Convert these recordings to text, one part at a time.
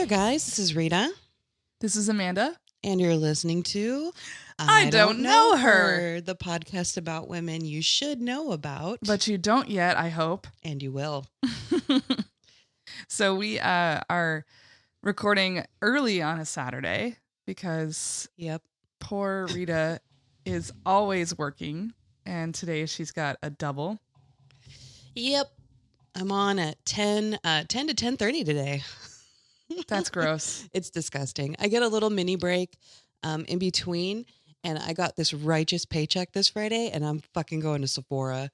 there, guys. This is Rita. This is Amanda. And you're listening to I Don't Know Her, the podcast about women you should know about. But you don't yet, I hope. And you will. So we are recording early on a Saturday because poor Rita is always working. And today she's got a double. Yep. I'm on at 10 to 10:30 today. That's gross. It's disgusting. I get a little mini break in between, and I got this righteous paycheck this Friday, and I'm fucking going to Sephora.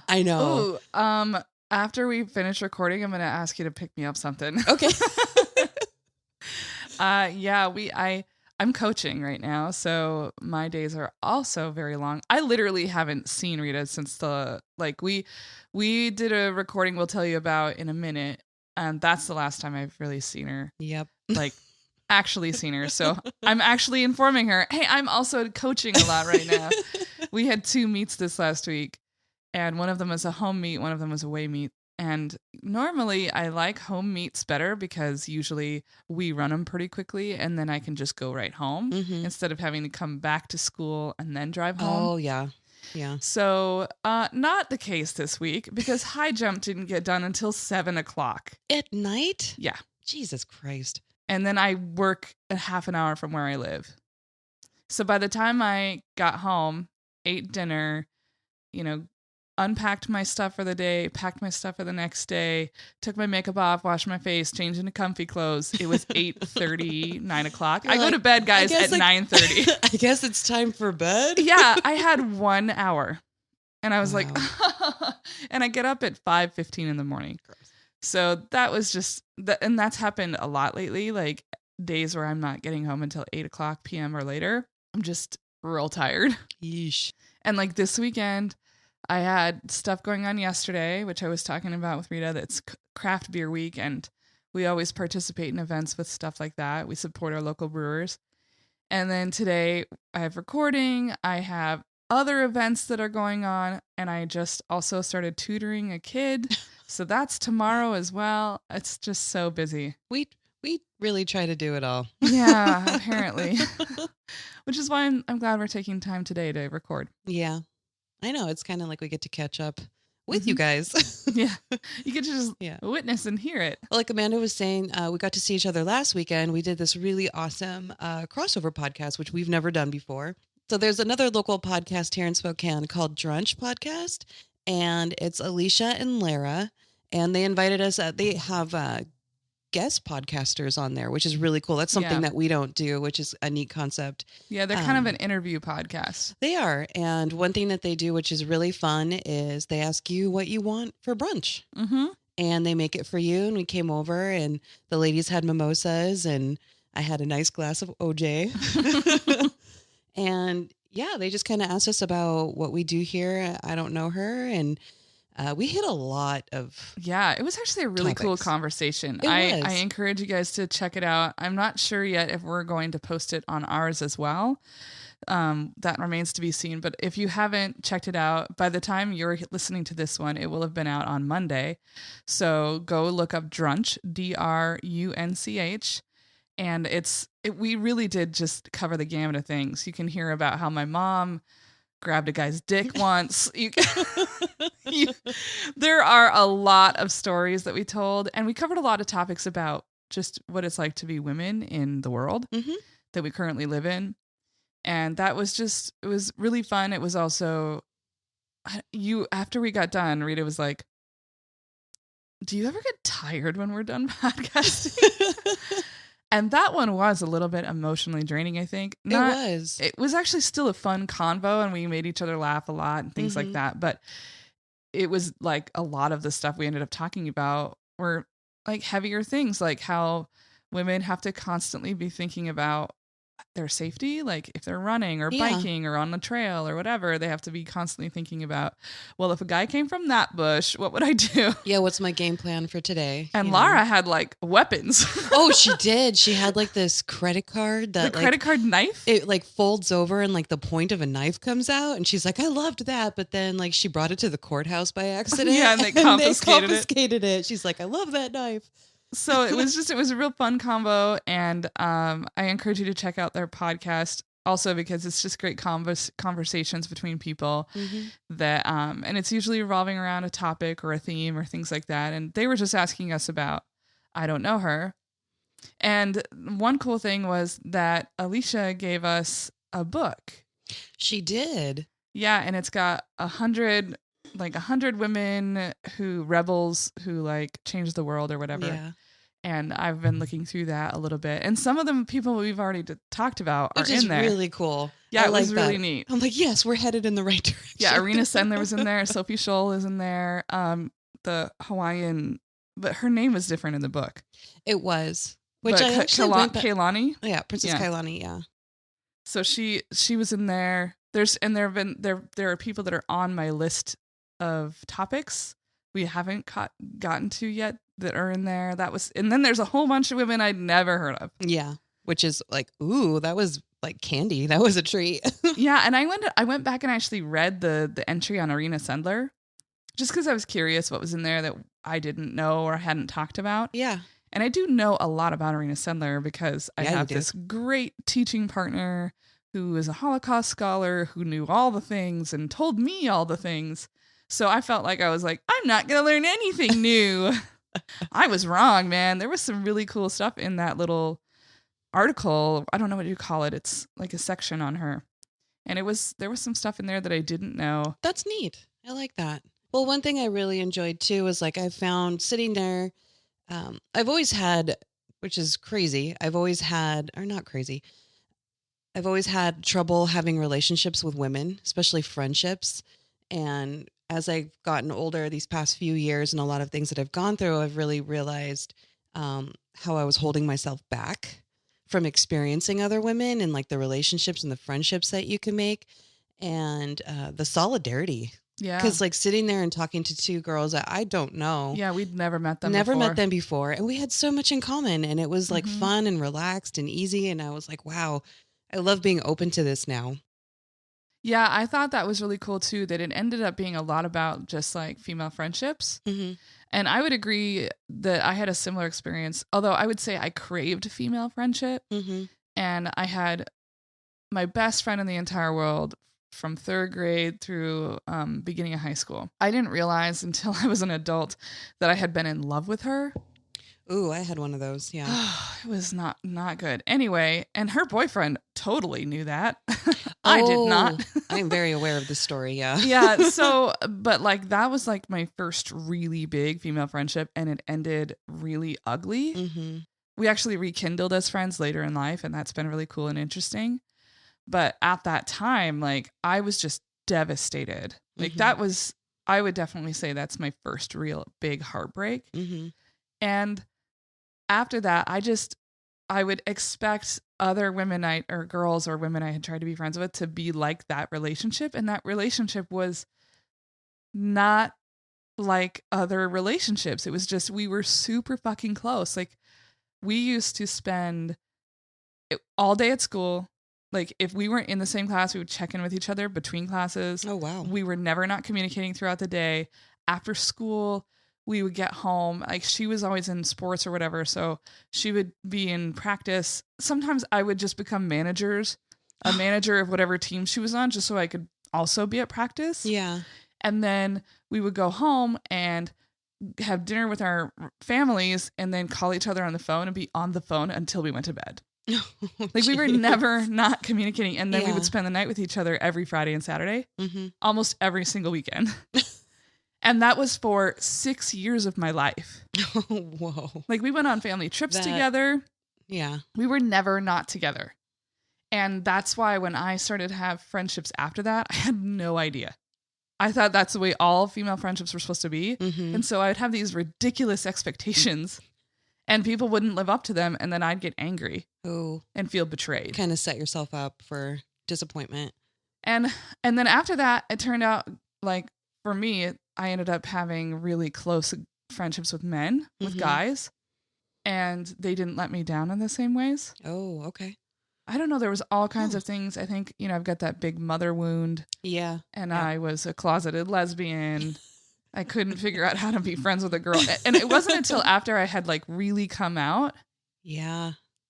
I know. Ooh, after we finish recording, I'm going to ask you to pick me up something. Okay. I'm coaching right now, so my days are also very long. I literally haven't seen Rita since we did a recording we'll tell you about in a minute, and that's the last time I've really seen her. Yep. Actually seen her. So I'm actually informing her, hey, I'm also coaching a lot right now. We had 2 meets this last week, and one of them was a home meet, one of them was a away meet. And normally I like home meets better because usually we run them pretty quickly and then I can just go right home instead of having to come back to school and then drive home. Oh, yeah. Yeah. So not the case this week because high jump didn't get done until 7:00. At night? Yeah. Jesus Christ. And then I work a half an hour from where I live. So by the time I got home, ate dinner, unpacked my stuff for the day, packed my stuff for the next day, took my makeup off, washed my face, changed into comfy clothes. It was 8:30, 9:00. I go to bed, guys, at 9:30. I guess it's time for bed. Yeah, I had 1 hour. And I was like, and I get up at 5:15 in the morning. Gross. So that was just, and that's happened a lot lately, like days where I'm not getting home until 8:00 p.m. or later. I'm just real tired. Yeesh. And like this weekend, I had stuff going on yesterday, which I was talking about with Rita, that's craft beer week. And we always participate in events with stuff like that. We support our local brewers. And then today I have recording. I have other events that are going on. And I just also started tutoring a kid. So that's tomorrow as well. It's just so busy. We really try to do it all. Yeah, apparently. Which is why I'm glad we're taking time today to record. Yeah. I know. It's kind of like we get to catch up with you guys. Yeah. You get to just witness and hear it. Like Amanda was saying, we got to see each other last weekend. We did this really awesome crossover podcast, which we've never done before. So there's another local podcast here in Spokane called Drunch Podcast, and it's Alicia and Lara, and they invited us. They have guest podcasters on there, which is really cool. That's something that we don't do, which is a neat concept. Yeah, they're kind of an interview podcast. They are. And one thing that they do, which is really fun, is they ask you what you want for brunch. Mm-hmm. And they make it for you. And we came over and the ladies had mimosas and I had a nice glass of OJ. And yeah, they just kind of asked us about what we do here. I Don't Know Her. And we hit a lot of it was actually a really cool conversation. I encourage you guys to check it out. I'm not sure yet if we're going to post it on ours as well. That remains to be seen. But if you haven't checked it out, by the time you're listening to this one, it will have been out on Monday. So go look up Drunch, DRUNCH. And we really did just cover the gamut of things. You can hear about how my mom grabbed a guy's dick once. There are a lot of stories that we told, and we covered a lot of topics about just what it's like to be women in the world that we currently live in. And that was it was really fun. It was also, after we got done, Rita was like, do you ever get tired when we're done podcasting? And that one was a little bit emotionally draining, I think. It was actually still a fun convo, and we made each other laugh a lot and things like that. But it was like a lot of the stuff we ended up talking about were like heavier things, like how women have to constantly be thinking about their safety. Like if they're running or biking or on the trail or whatever, they have to be constantly thinking about, well, if a guy came from that bush, what would I do? Yeah, what's my game plan for today? And Lara had like weapons. Oh, she did. She had like this credit card that credit card knife? It like folds over and like the point of a knife comes out. And she's like, I loved that. But then like she brought it to the courthouse by accident. Yeah, and they confiscated it. She's like, I love that knife. So it was a real fun combo. And I encourage you to check out their podcast also because it's just great conversations between people that, and it's usually revolving around a topic or a theme or things like that. And they were just asking us about, I don't know her. And one cool thing was that Alicia gave us a book. She did. Yeah. And it's got 100 women rebels who like changed the world or whatever. Yeah. And I've been looking through that a little bit. And some of them people we've already talked about are Which is in there. Really cool. Yeah, it was like really that. neat. I'm like, yes, we're headed in the right direction. Yeah, Arena Sendler was in there. Sophie Scholl is in there. The Hawaiian, but her name was different in the book. It was. Which but I actually went back. Kailani? Yeah, Princess Kailani, yeah. So she was in there. There are people that are on my list of topics we haven't gotten to yet that are in there. And then there's a whole bunch of women I'd never heard of. Yeah, which is like, ooh, that was like candy. That was a treat. Yeah, and I went back and actually read the entry on Arena Sendler just because I was curious what was in there that I didn't know or hadn't talked about. Yeah. And I do know a lot about Arena Sendler because I have this great teaching partner who is a Holocaust scholar who knew all the things and told me all the things. So I felt like I was like, I'm not going to learn anything new. I was wrong, man. There was some really cool stuff in that little article. I don't know what you call it. It's like a section on her. And there was some stuff in there that I didn't know. That's neat. I like that. Well, one thing I really enjoyed too was like I found sitting there, I've always had, which is crazy. I've always had trouble having relationships with women, especially friendships. And as I've gotten older these past few years and a lot of things that I've gone through, I've really realized how I was holding myself back from experiencing other women and like the relationships and the friendships that you can make and the solidarity. Yeah. Because like sitting there and talking to two girls that I don't know. Yeah, we'd never met them before. And we had so much in common and it was like fun and relaxed and easy. And I was like, wow, I love being open to this now. Yeah, I thought that was really cool too, that it ended up being a lot about just like female friendships. Mm-hmm. And I would agree that I had a similar experience, although I would say I craved female friendship. Mm-hmm. And I had my best friend in the entire world from third grade through beginning of high school. I didn't realize until I was an adult that I had been in love with her. Ooh, I had one of those. Yeah. It was not good. Anyway, and her boyfriend totally knew that. I did not. I'm very aware of this story. Yeah. Yeah. So, but like that was like my first really big female friendship and it ended really ugly. Mm-hmm. We actually rekindled as friends later in life and that's been really cool and interesting. But at that time, like I was just devastated. Like that was, I would definitely say that's my first real big heartbreak. Mm-hmm. And after that, I would expect other women or girls or women I had tried to be friends with to be like that relationship. And that relationship was not like other relationships. It was just, we were super fucking close. Like we used to spend all day at school. Like if we weren't in the same class, we would check in with each other between classes. Oh, wow. We were never not communicating throughout the day. After school, we would get home. Like she was always in sports or whatever. So she would be in practice. Sometimes I would just become a manager of whatever team she was on, just so I could also be at practice. Yeah. And then we would go home and have dinner with our families and then call each other on the phone and be on the phone until we went to bed. Like we were never not communicating. And then we would spend the night with each other every Friday and Saturday, almost every single weekend. And that was for 6 years of my life. Whoa. Like we went on family trips together. Yeah. We were never not together. And that's why when I started to have friendships after that, I had no idea. I thought that's the way all female friendships were supposed to be. Mm-hmm. And so I would have these ridiculous expectations and people wouldn't live up to them. And then I'd get angry and feel betrayed. Kind of set yourself up for disappointment. And then after that, it turned out like for me, I ended up having really close friendships with men, with guys, and they didn't let me down in the same ways. Oh, okay. I don't know. There was all kinds of things. I think, I've got that big mother wound. Yeah. And I was a closeted lesbian I couldn't figure out how to be friends with a girl. And it wasn't until after I had like really come out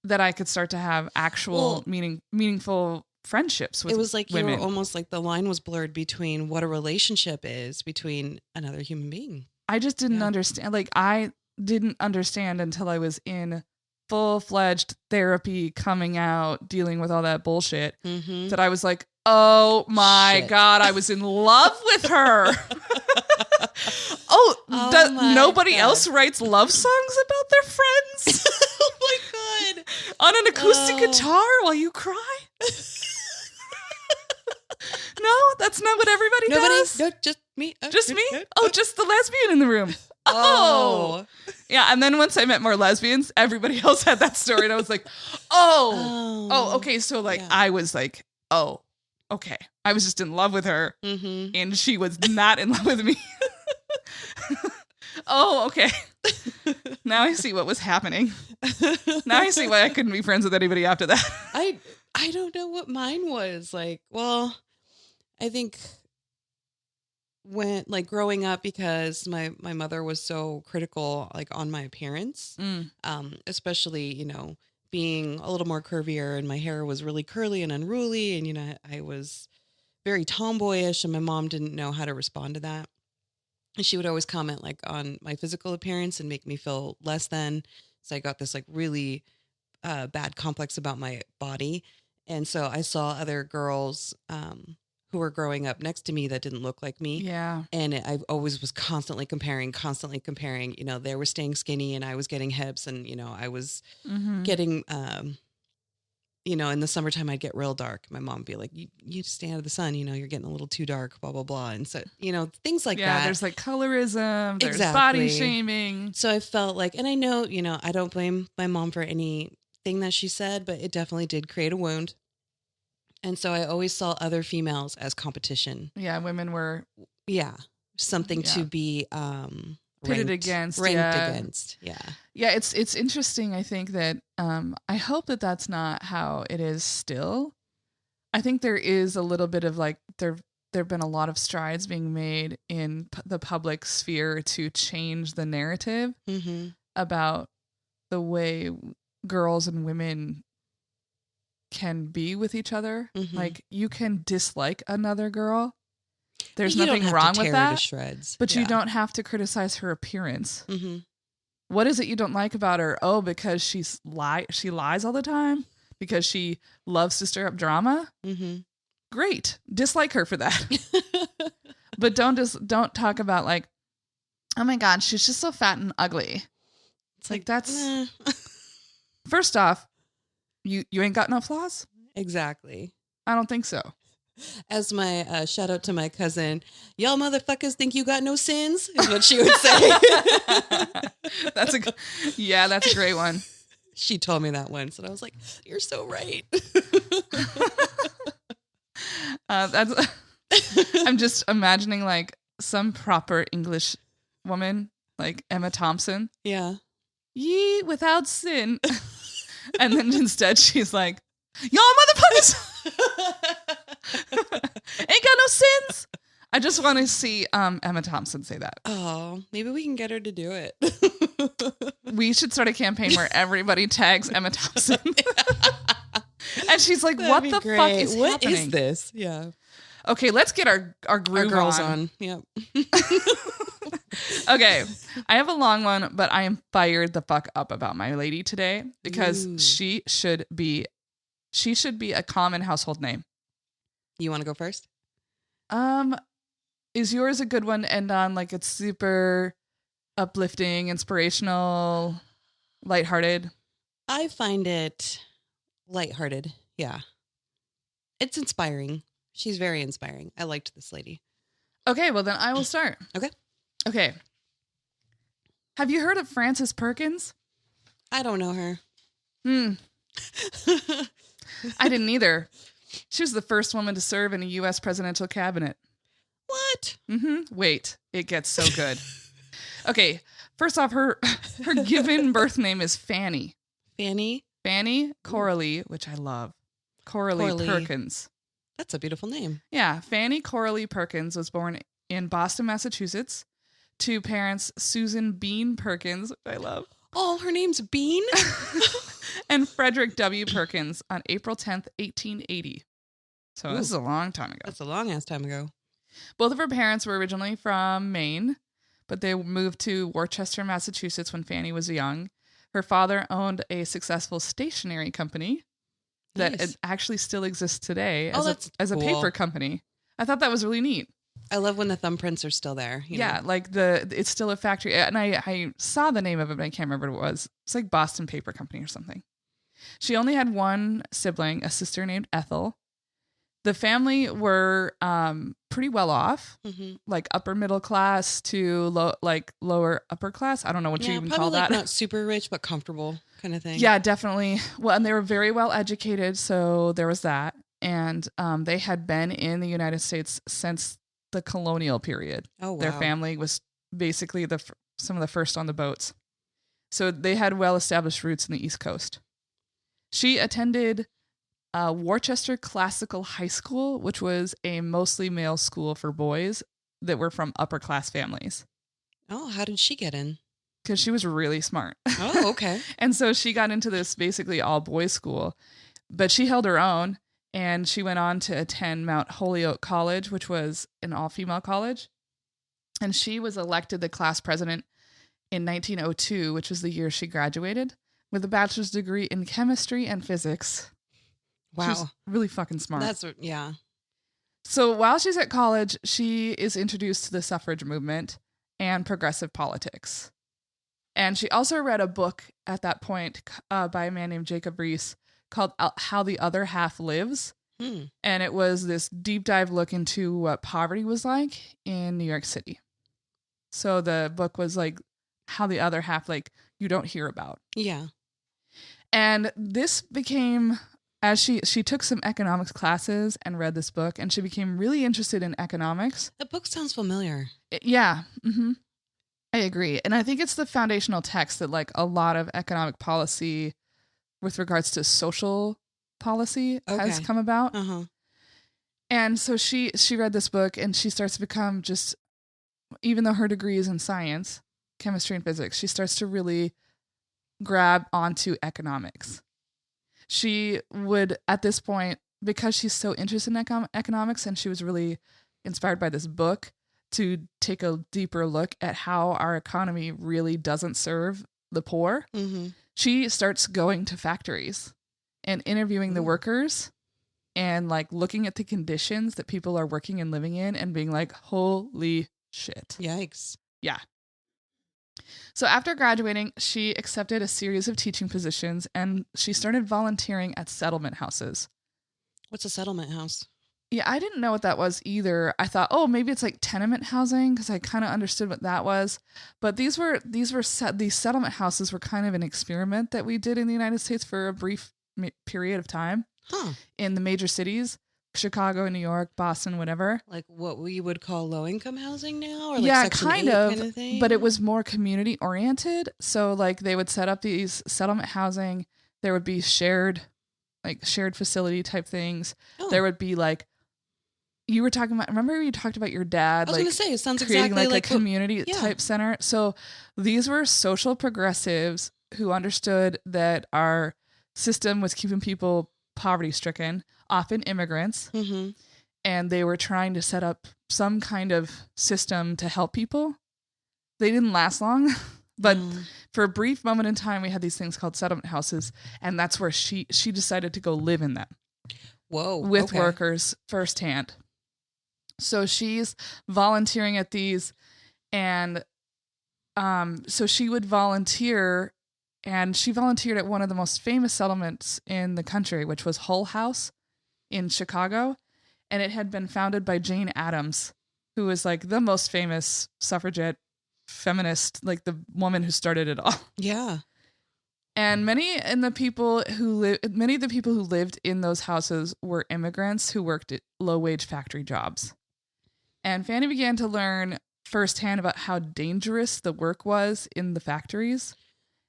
that I could start to have actual meaningful friendships with women. It was like women. You were almost like the line was blurred between what a relationship is between another human being. I just didn't understand. Like, I didn't understand until I was in full-fledged therapy, coming out, dealing with all that bullshit, that I was like, oh my God, I was in love with her. Nobody else writes love songs about their friends? Oh my God. On an acoustic guitar while you cry? No, that's not what everybody does. No, just me. Just me? Oh, just the lesbian in the room. Oh. Yeah, and then once I met more lesbians, everybody else had that story. And I was like, okay. So like, I was like, oh, okay. I was just in love with her and she was not in love with me. Oh, okay. Now I see what was happening. Now I see why I couldn't be friends with anybody after that. I don't know what mine was like. Well, I think when like growing up, because my mother was so critical like on my appearance, especially, you know, being a little more curvier and my hair was really curly and unruly. And, you know, I was very tomboyish and my mom didn't know how to respond to that. And she would always comment like on my physical appearance and make me feel less than. So I got this like really bad complex about my body. And so I saw other girls who were growing up next to me that didn't look like me. Yeah. And I always was constantly comparing, you know, they were staying skinny and I was getting hips and, you know, I was getting, you know, in the summertime I'd get real dark. My mom would be like, you stay out of the sun, you know, you're getting a little too dark, blah, blah, blah. And so, you know, things like that. Yeah, there's like colorism, there's body shaming. So I felt like, and I know, you know, I don't blame my mom for anything that she said, but it definitely did create a wound. And so I always saw other females as competition. Yeah, women were... something to be pitted against. Yeah. Yeah, it's interesting, I think, that I hope that that's not how it is still. I think there is a little bit of like, there have been a lot of strides being made in the public sphere to change the narrative about the way girls and women can be with each other. Like, you can dislike another girl. There's nothing wrong with that. To shreds. But you don't have to criticize her appearance. What is it you don't like about her? Oh, because she lies all the time? Because she loves to stir up drama? Great. Dislike her for that. But don't talk about like, oh my God, she's just so fat and ugly. It's like that's first off, you ain't got no flaws? Exactly. I don't think so. As my shout out to my cousin, y'all motherfuckers think you got no sins, is what she would say. That's a great one. She told me that once, and I was like, "You're so right." I'm just imagining like some proper English woman, like Emma Thompson. Yeah. Ye without sin. And then instead she's like, y'all motherfuckers ain't got no sins. I just want to see Emma Thompson say that. Oh, maybe we can get her to do it. We should start a campaign where everybody tags Emma Thompson. And she's like, what the fuck is happening? What is this? Yeah. Okay, let's get our groove girls on. Yep. Okay, I have a long one, but I am fired the fuck up about my lady today because she should be a common household name. You want to go first? Is yours a good one to end on? Like, it's super uplifting, inspirational, lighthearted? I find it lighthearted. Yeah. It's inspiring. She's very inspiring. I liked this lady. Okay, well then I will start. Okay. Have you heard of Frances Perkins? I don't know her. I didn't either. She was the first woman to serve in a U.S. presidential cabinet. What? Wait, it gets so good. Okay, first off, her given birth name is Fanny. Fanny Coralie, which I love. Coralie Perkins. That's a beautiful name. Yeah, Fanny Coralie Perkins was born in Boston, Massachusetts, to parents Susan Bean Perkins, which I love. Oh, her name's Bean? And Frederick W. Perkins on April 10th, 1880. So this is a long time ago. That's a long ass time ago. Both of her parents were originally from Maine, but they moved to Worcester, Massachusetts when Fanny was young. Her father owned a successful stationery company that it actually still exists today as a paper company. I thought that was really neat. I love when the thumbprints are still there. Yeah, like it's still a factory. And I saw the name of it, but I can't remember what it was. It's like Boston Paper Company or something. She only had one sibling, a sister named Ethel. The family were pretty well off, like upper middle class to lower upper class. I don't know what you even call that. Not super rich, but comfortable kind of thing. Yeah, definitely. Well, and they were very well educated, so there was that. And they had been in the United States since the colonial period. Oh, wow. Their family was basically some of the first on the boats. So they had well-established roots in the East Coast. She attended Worcester Classical High School, which was a mostly male school for boys that were from upper-class families. Oh, how did she get in? Because she was really smart. Oh, okay. And so she got into this basically all-boys school. But she held her own. And she went on to attend Mount Holyoke College, which was an all-female college. And she was elected the class president in 1902, which was the year she graduated, with a bachelor's degree in chemistry and physics. Wow. She was really fucking smart. Yeah. So while she's at college, she is introduced to the suffrage movement and progressive politics. And she also read a book at that point by a man named Jacob Riis called How the Other Half Lives. And it was this deep dive look into what poverty was like in New York City. So the book was like how the other half, like, you don't hear about. Yeah. And this became, as she took some economics classes and read this book, and she became really interested in economics. The book sounds familiar. Yeah. Mm-hmm. I agree. And I think it's the foundational text that like a lot of economic policy with regards to social policy has come about. And so she read this book and she starts to become just, even though her degree is in science, chemistry and physics, she starts to really grab onto economics. She would, at this point, because she's so interested in economics and she was really inspired by this book, to take a deeper look at how our economy really doesn't serve the poor. She starts going to factories and interviewing the workers and like looking at the conditions that people are working and living in and being like, holy shit. Yikes. Yeah. So after graduating, she accepted a series of teaching positions and she started volunteering at settlement houses. What's a settlement house? Yeah, I didn't know what that was either. I thought, oh, maybe it's like tenement housing because I kind of understood what that was. But these settlement houses were kind of an experiment that we did in the United States for a brief period of time in the major cities, Chicago, New York, Boston, whatever. Like what we would call low-income housing now? Or like yeah, Section kind 8 of, kind of thing? But it was more community-oriented. So like they would set up these settlement housing. There would be shared facility type things. Oh. There would be like, you were talking about, remember you talked about your dad? I was going to say, it sounds creating exactly like a community type center. So these were social progressives who understood that our system was keeping people poverty stricken, often immigrants. And they were trying to set up some kind of system to help people. They didn't last long, but for a brief moment in time, we had these things called settlement houses. And that's where she decided to go live in them. Whoa. With workers firsthand. So she's volunteering at these, and so she would volunteer, and she volunteered at one of the most famous settlements in the country, which was Hull House in Chicago, and it had been founded by Jane Addams, who was like the most famous suffragette feminist, like the woman who started it all. Yeah. And many of the people who lived in those houses were immigrants who worked at low-wage factory jobs. And Fanny began to learn firsthand about how dangerous the work was in the factories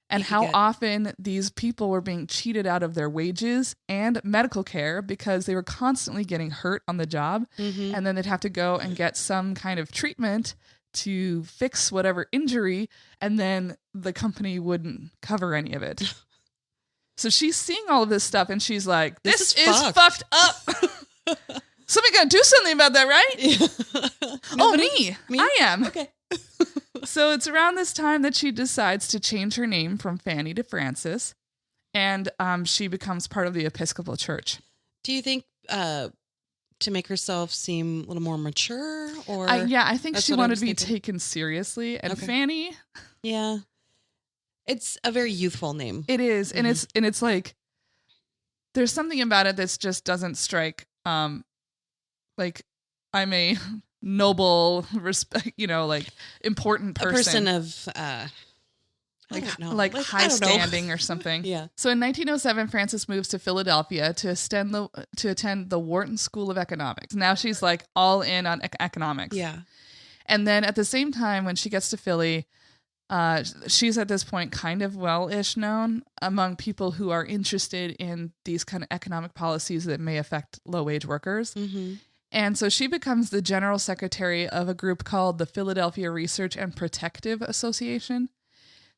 and how often these people were being cheated out of their wages and medical care because they were constantly getting hurt on the job. And then they'd have to go and get some kind of treatment to fix whatever injury, and then the company wouldn't cover any of it. So she's seeing all of this stuff, and she's like, this is fucked up. Somebody got to do something about that, right? Yeah. Oh, me. I am. Okay. So it's around this time that she decides to change her name from Fanny to Frances, and she becomes part of the Episcopal Church. Do you think to make herself seem a little more mature, or yeah, I think she wanted to be taken seriously. And Fanny, yeah, it's a very youthful name. It is, and it's like there's something about it that just doesn't strike. Like I'm a noble, respect, like important person, a person of like high standing or something. Yeah. So in 1907, Frances moves to Philadelphia to attend the Wharton School of Economics. Now she's like all in on economics. Yeah. And then at the same time, when she gets to Philly, she's at this point kind of well-ish known among people who are interested in these kind of economic policies that may affect low-wage workers. Mm-hmm. And so she becomes the general secretary of a group called the Philadelphia Research and Protective Association.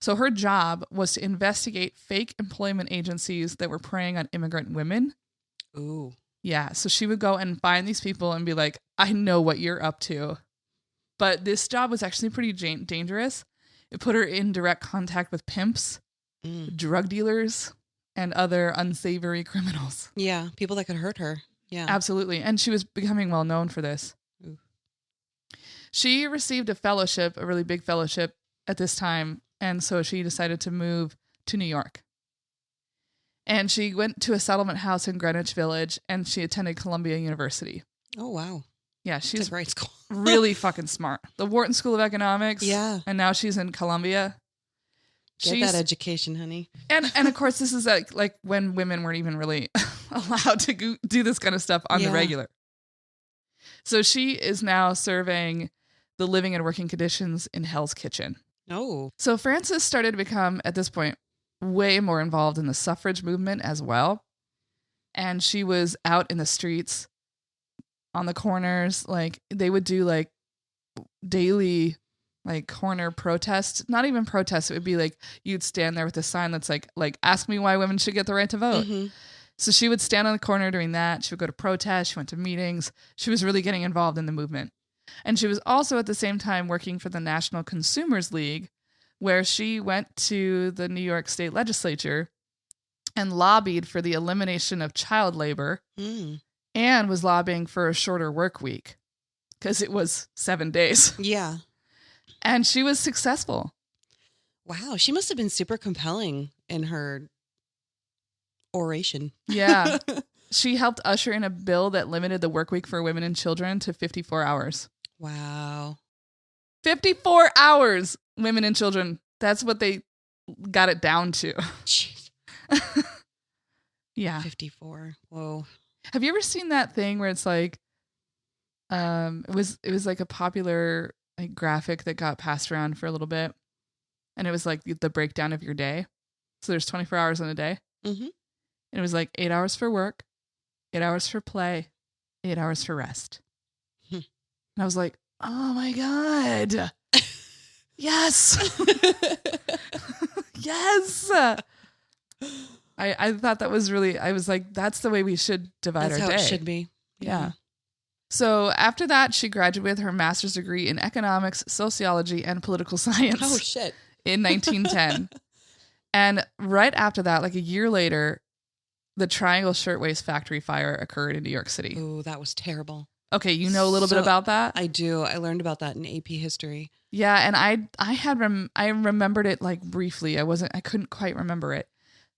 So her job was to investigate fake employment agencies that were preying on immigrant women. Ooh. Yeah. So she would go and find these people and be like, I know what you're up to. But this job was actually pretty dangerous. It put her in direct contact with pimps, drug dealers, and other unsavory criminals. Yeah. People that could hurt her. Yeah. Absolutely. And she was becoming well known for this. Ooh. She received a fellowship, a really big fellowship at this time. And so she decided to move to New York. And she went to a settlement house in Greenwich Village, and she attended Columbia University. Oh, wow. Yeah, she's a great school. Really fucking smart. The Wharton School of Economics. Yeah. And now she's in Columbia. Get that education, honey. And of course, this is like when women weren't even really allowed to do this kind of stuff on the regular. So she is now serving the living and working conditions in Hell's Kitchen. Oh. So Frances started to become, at this point, way more involved in the suffrage movement as well. And she was out in the streets, on the corners. Like, they would do, like, daily, like, corner protests. Not even protests. It would be, like, you'd stand there with a sign that's, like ask me why women should get the right to vote. Mm-hmm. So she would stand on the corner doing that. She would go to protests. She went to meetings. She was really getting involved in the movement. And she was also at the same time working for the National Consumers League, where she went to the New York State Legislature and lobbied for the elimination of child labor and was lobbying for a shorter work week because it was 7 days. Yeah. And she was successful. Wow. She must have been super compelling in her oration. Yeah. She helped usher in a bill that limited the work week for women and children to 54 hours. Wow. 54 hours, women and children. That's what they got it down to. Jeez. Yeah. 54. Whoa. Have you ever seen that thing where it's like, it was like a popular like graphic that got passed around for a little bit, and it was like the breakdown of your day. So there's 24 hours in a day. Mm-hmm. And it was like 8 hours for work, 8 hours for play, 8 hours for rest. And I was like, oh my God. Yes. Yes. I thought that was really, I was like, that's the way we should divide our day. That's how it should be. Yeah. So after that, she graduated with her master's degree in economics, sociology, and political science. Oh, shit. In 1910. And right after that, like a year later, the Triangle Shirtwaist Factory fire occurred in New York City. Oh, that was terrible. Okay, you know a little bit about that? I do. I learned about that in AP history. Yeah, and I remembered it like briefly. I couldn't quite remember it.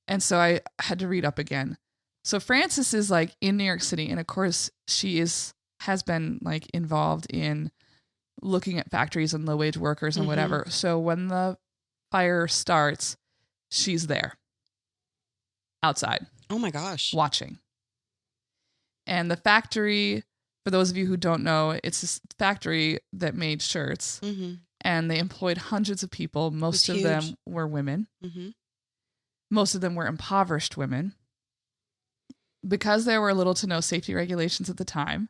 And so I had to read up again. So Frances is like in New York City, and of course she has been like involved in looking at factories and low wage workers and whatever. So when the fire starts, she's there. Outside. Oh my gosh. Watching. And the factory, for those of you who don't know, it's a factory that made shirts, and they employed hundreds of people. Most of them were women. Mm-hmm. Most of them were impoverished women, because there were little to no safety regulations at the time.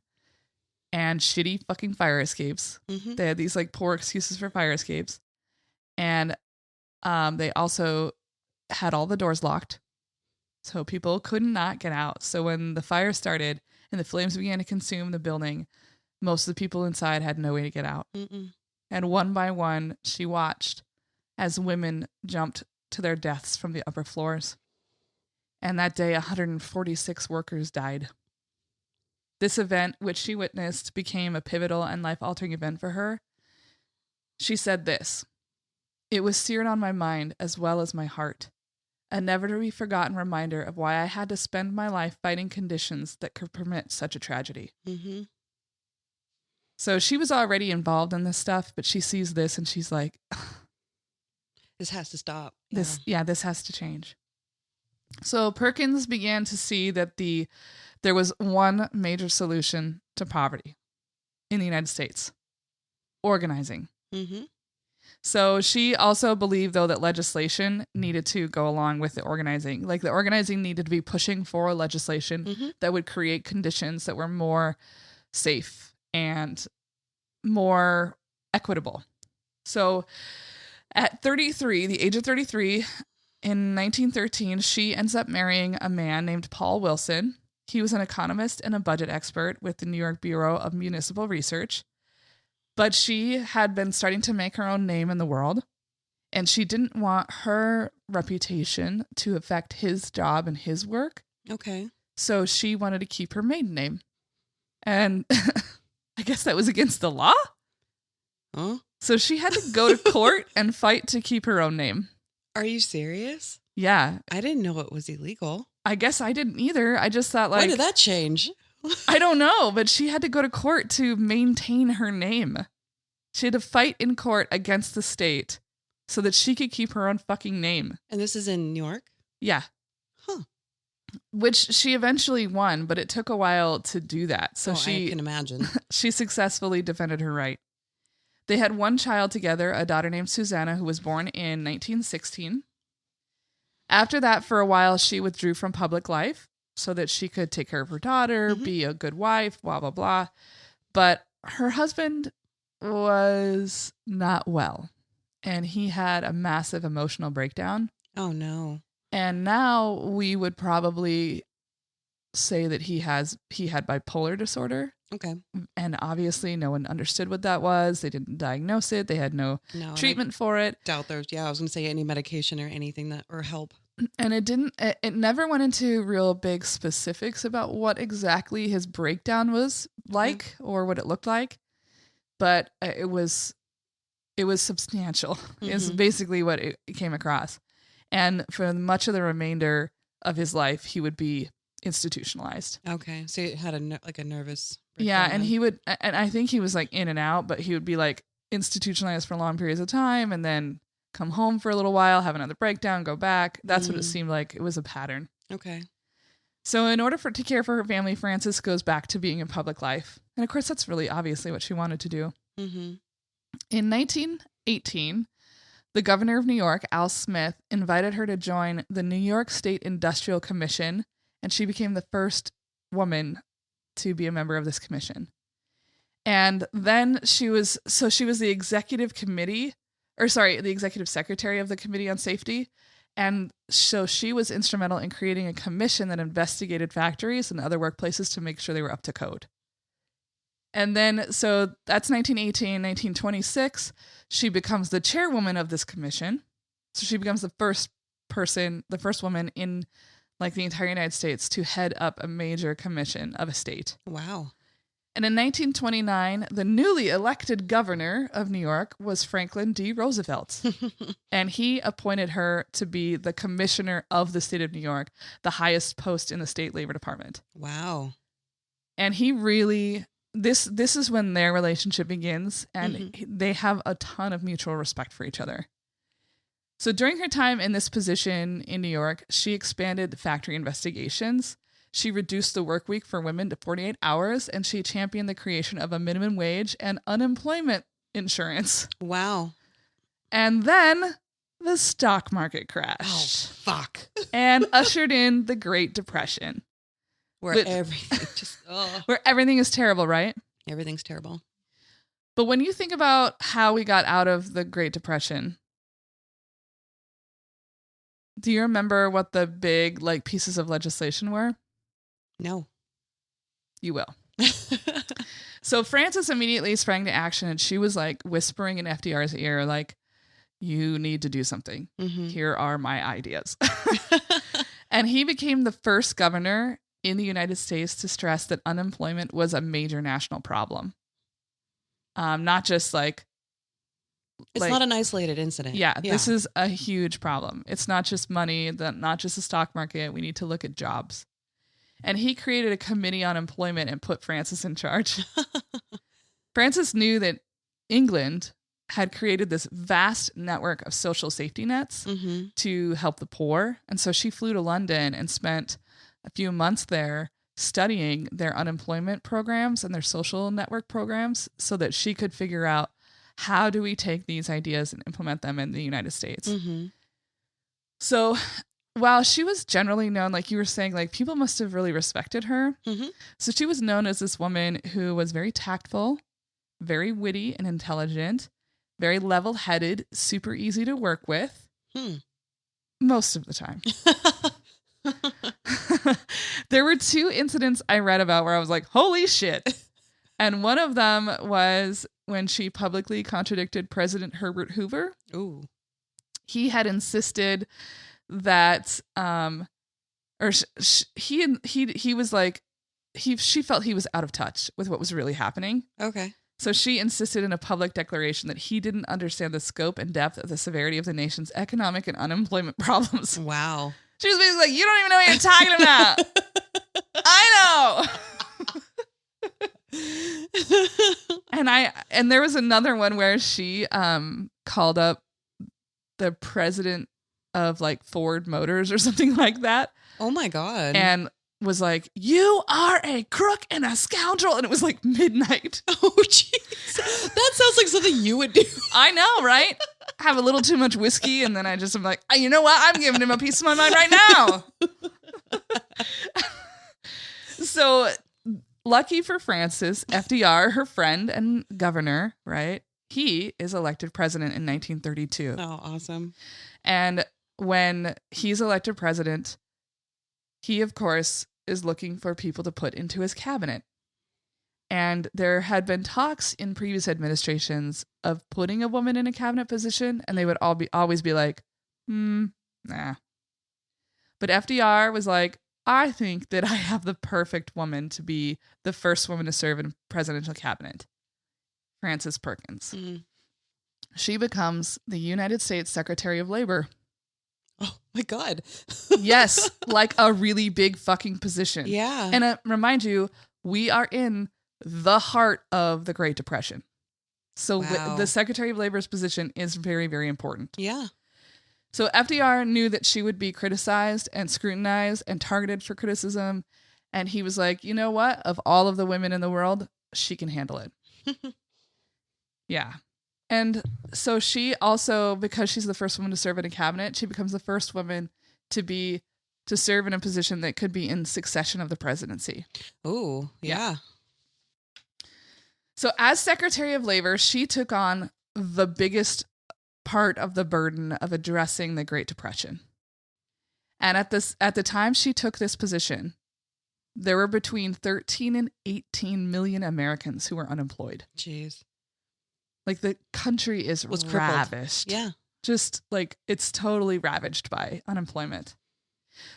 and shitty fucking fire escapes. Mm-hmm. They had these like poor excuses for fire escapes. And they also had all the doors locked, so people could not get out. So when the fire started and the flames began to consume the building, most of the people inside had no way to get out. Mm-mm. And one by one, she watched as women jumped to their deaths from the upper floors. And that day, 146 workers died. This event, which she witnessed, became a pivotal and life-altering event for her. She said this: "It was seared on my mind as well as my heart. A never-to-be-forgotten reminder of why I had to spend my life fighting conditions that could permit such a tragedy." Mm-hmm. So she was already involved in this stuff, but she sees this and she's like, this has to stop. This has to change. So Perkins began to see that there was one major solution to poverty in the United States: organizing. Mm-hmm. So she also believed, though, that legislation needed to go along with the organizing. Like, the organizing needed to be pushing for legislation that would create conditions that were more safe and more equitable. So at 33, the age of 33, in 1913, she ends up marrying a man named Paul Wilson. He was an economist and a budget expert with the New York Bureau of Municipal Research. But she had been starting to make her own name in the world, and she didn't want her reputation to affect his job and his work. Okay. So she wanted to keep her maiden name. And I guess that was against the law. Huh? So she had to go to court and fight to keep her own name. Are you serious? Yeah. I didn't know it was illegal. I guess I didn't either. I just thought, like, when did that change? I don't know, but she had to go to court to maintain her name. She had to fight in court against the state so that she could keep her own fucking name. And this is in New York? Yeah. Huh. Which she eventually won, but it took a while to do that. So I can imagine. She successfully defended her right. They had one child together, a daughter named Susanna, who was born in 1916. After that, for a while, she withdrew from public life so that she could take care of her daughter, be a good wife, blah, blah, blah. But her husband was not well, and he had a massive emotional breakdown. Oh, no. And now we would probably say that he had bipolar disorder. Okay. And obviously no one understood what that was. They didn't diagnose it. They had no treatment for it. Doubt there's, I was going to say any medication or anything that, or help. And it never went into real big specifics about what exactly his breakdown was like or what it looked like. But it was substantial is basically what it came across. And for much of the remainder of his life, he would be institutionalized. Okay. So he had a nervous breakdown. Yeah. And he would, and I think he was like in and out, but he would be like institutionalized for long periods of time and then come home for a little while, have another breakdown, go back. That's what it seemed like. It was a pattern. Okay. So in order to care for her family, Frances goes back to being in public life. And of course, that's really obviously what she wanted to do. Mm-hmm. In 1918, the governor of New York, Al Smith, invited her to join the New York State Industrial Commission, and she became the first woman to be a member of this commission. And then she was the executive secretary of the Committee on Safety. And so she was instrumental in creating a commission that investigated factories and other workplaces to make sure they were up to code. And then, so that's 1918, 1926, she becomes the chairwoman of this commission. So she becomes the first woman in like the entire United States to head up a major commission of a state. Wow. And in 1929, the newly elected governor of New York was Franklin D. Roosevelt. And he appointed her to be the commissioner of the state of New York, the highest post in the state labor department. Wow. And he really, this is when their relationship begins, and they have a ton of mutual respect for each other. So during her time in this position in New York, she expanded factory investigations. She reduced the work week for women to 48 hours, and she championed the creation of a minimum wage and unemployment insurance. Wow. And then the stock market crashed. Oh, fuck. And ushered in the Great Depression. Where everything is terrible, right? Everything's terrible. But when you think about how we got out of the Great Depression, do you remember what the big like pieces of legislation were? No. You will. So Frances immediately sprang to action, and she was like whispering in FDR's ear, like, you need to do something. Mm-hmm. Here are my ideas. And he became the first governor in the United States to stress that unemployment was a major national problem. Not just like... It's not an isolated incident. Yeah, this is a huge problem. It's not just money, not just the stock market. We need to look at jobs. And he created a committee on employment and put Frances in charge. Frances knew that England had created this vast network of social safety nets to help the poor. And so she flew to London and spent a few months there studying their unemployment programs and their social network programs so that she could figure out, how do we take these ideas and implement them in the United States? Mm-hmm. So while she was generally known, like you were saying, like people must have really respected her. Mm-hmm. So she was known as this woman who was very tactful, very witty and intelligent, very level-headed, super easy to work with. Most of the time. There were 2 incidents I read about where I was like, holy shit. And one of them was when she publicly contradicted President Herbert Hoover. Ooh. He had insisted that, he was like, she felt he was out of touch with what was really happening. Okay. So she insisted in a public declaration that he didn't understand the scope and depth of the severity of the nation's economic and unemployment problems. Wow. She was basically like, you don't even know what you're talking about. I know. And there was another one where she called up the president of like Ford Motors or something like that. Oh my God. And was like, you are a crook and a scoundrel. And it was like midnight. Oh, jeez. That sounds like something you would do. I know, right? Have a little too much whiskey. And then I just am like, you know what? I'm giving him a piece of my mind right now. So lucky for Frances, FDR, her friend and governor, right? He is elected president in 1932. Oh, awesome. And when he's elected president, he, of course, is looking for people to put into his cabinet. And there had been talks in previous administrations of putting a woman in a cabinet position, and they would always be like, nah. But FDR was like, I think that I have the perfect woman to be the first woman to serve in a presidential cabinet. Frances Perkins. Mm-hmm. She becomes the United States Secretary of Labor. Oh my God. Yes, like a really big fucking position. Yeah. And remind you, we are in the heart of the Great Depression. So the Secretary of Labor's position is very, very important. Yeah. So FDR knew that she would be criticized and scrutinized and targeted for criticism. And he was like, you know what? Of all of the women in the world, she can handle it. Yeah. And so she also, because she's the first woman to serve in a cabinet, she becomes the first woman to serve in a position that could be in succession of the presidency. Oh, yeah. So as Secretary of Labor, she took on the biggest part of the burden of addressing the Great Depression. And at the time she took this position, there were between 13 and 18 million Americans who were unemployed. Jeez. Like the country was ravished. Yeah. Just like it's totally ravaged by unemployment.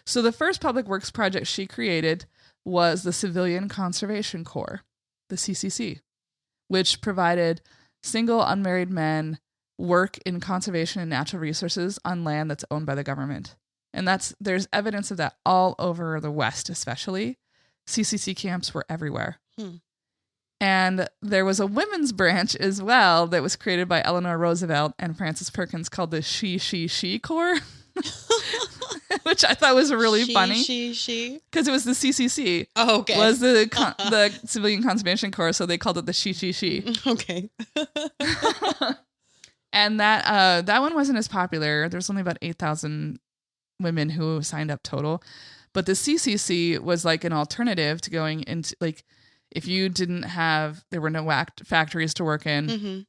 So the first public works project she created was the Civilian Conservation Corps, the CCC, which provided single unmarried men work in conservation and natural resources on land that's owned by the government. And there's evidence of that all over the West, especially. CCC camps were everywhere. And there was a women's branch as well that was created by Eleanor Roosevelt and Frances Perkins called the She Corps, which I thought was really funny. She. Because it was the CCC. Oh, okay. Was the Civilian Conservation Corps, so they called it the She. Okay. And that one wasn't as popular. There's only about 8,000 women who signed up total. But the CCC was like an alternative to going into like, If you didn't have, there were no factories to work in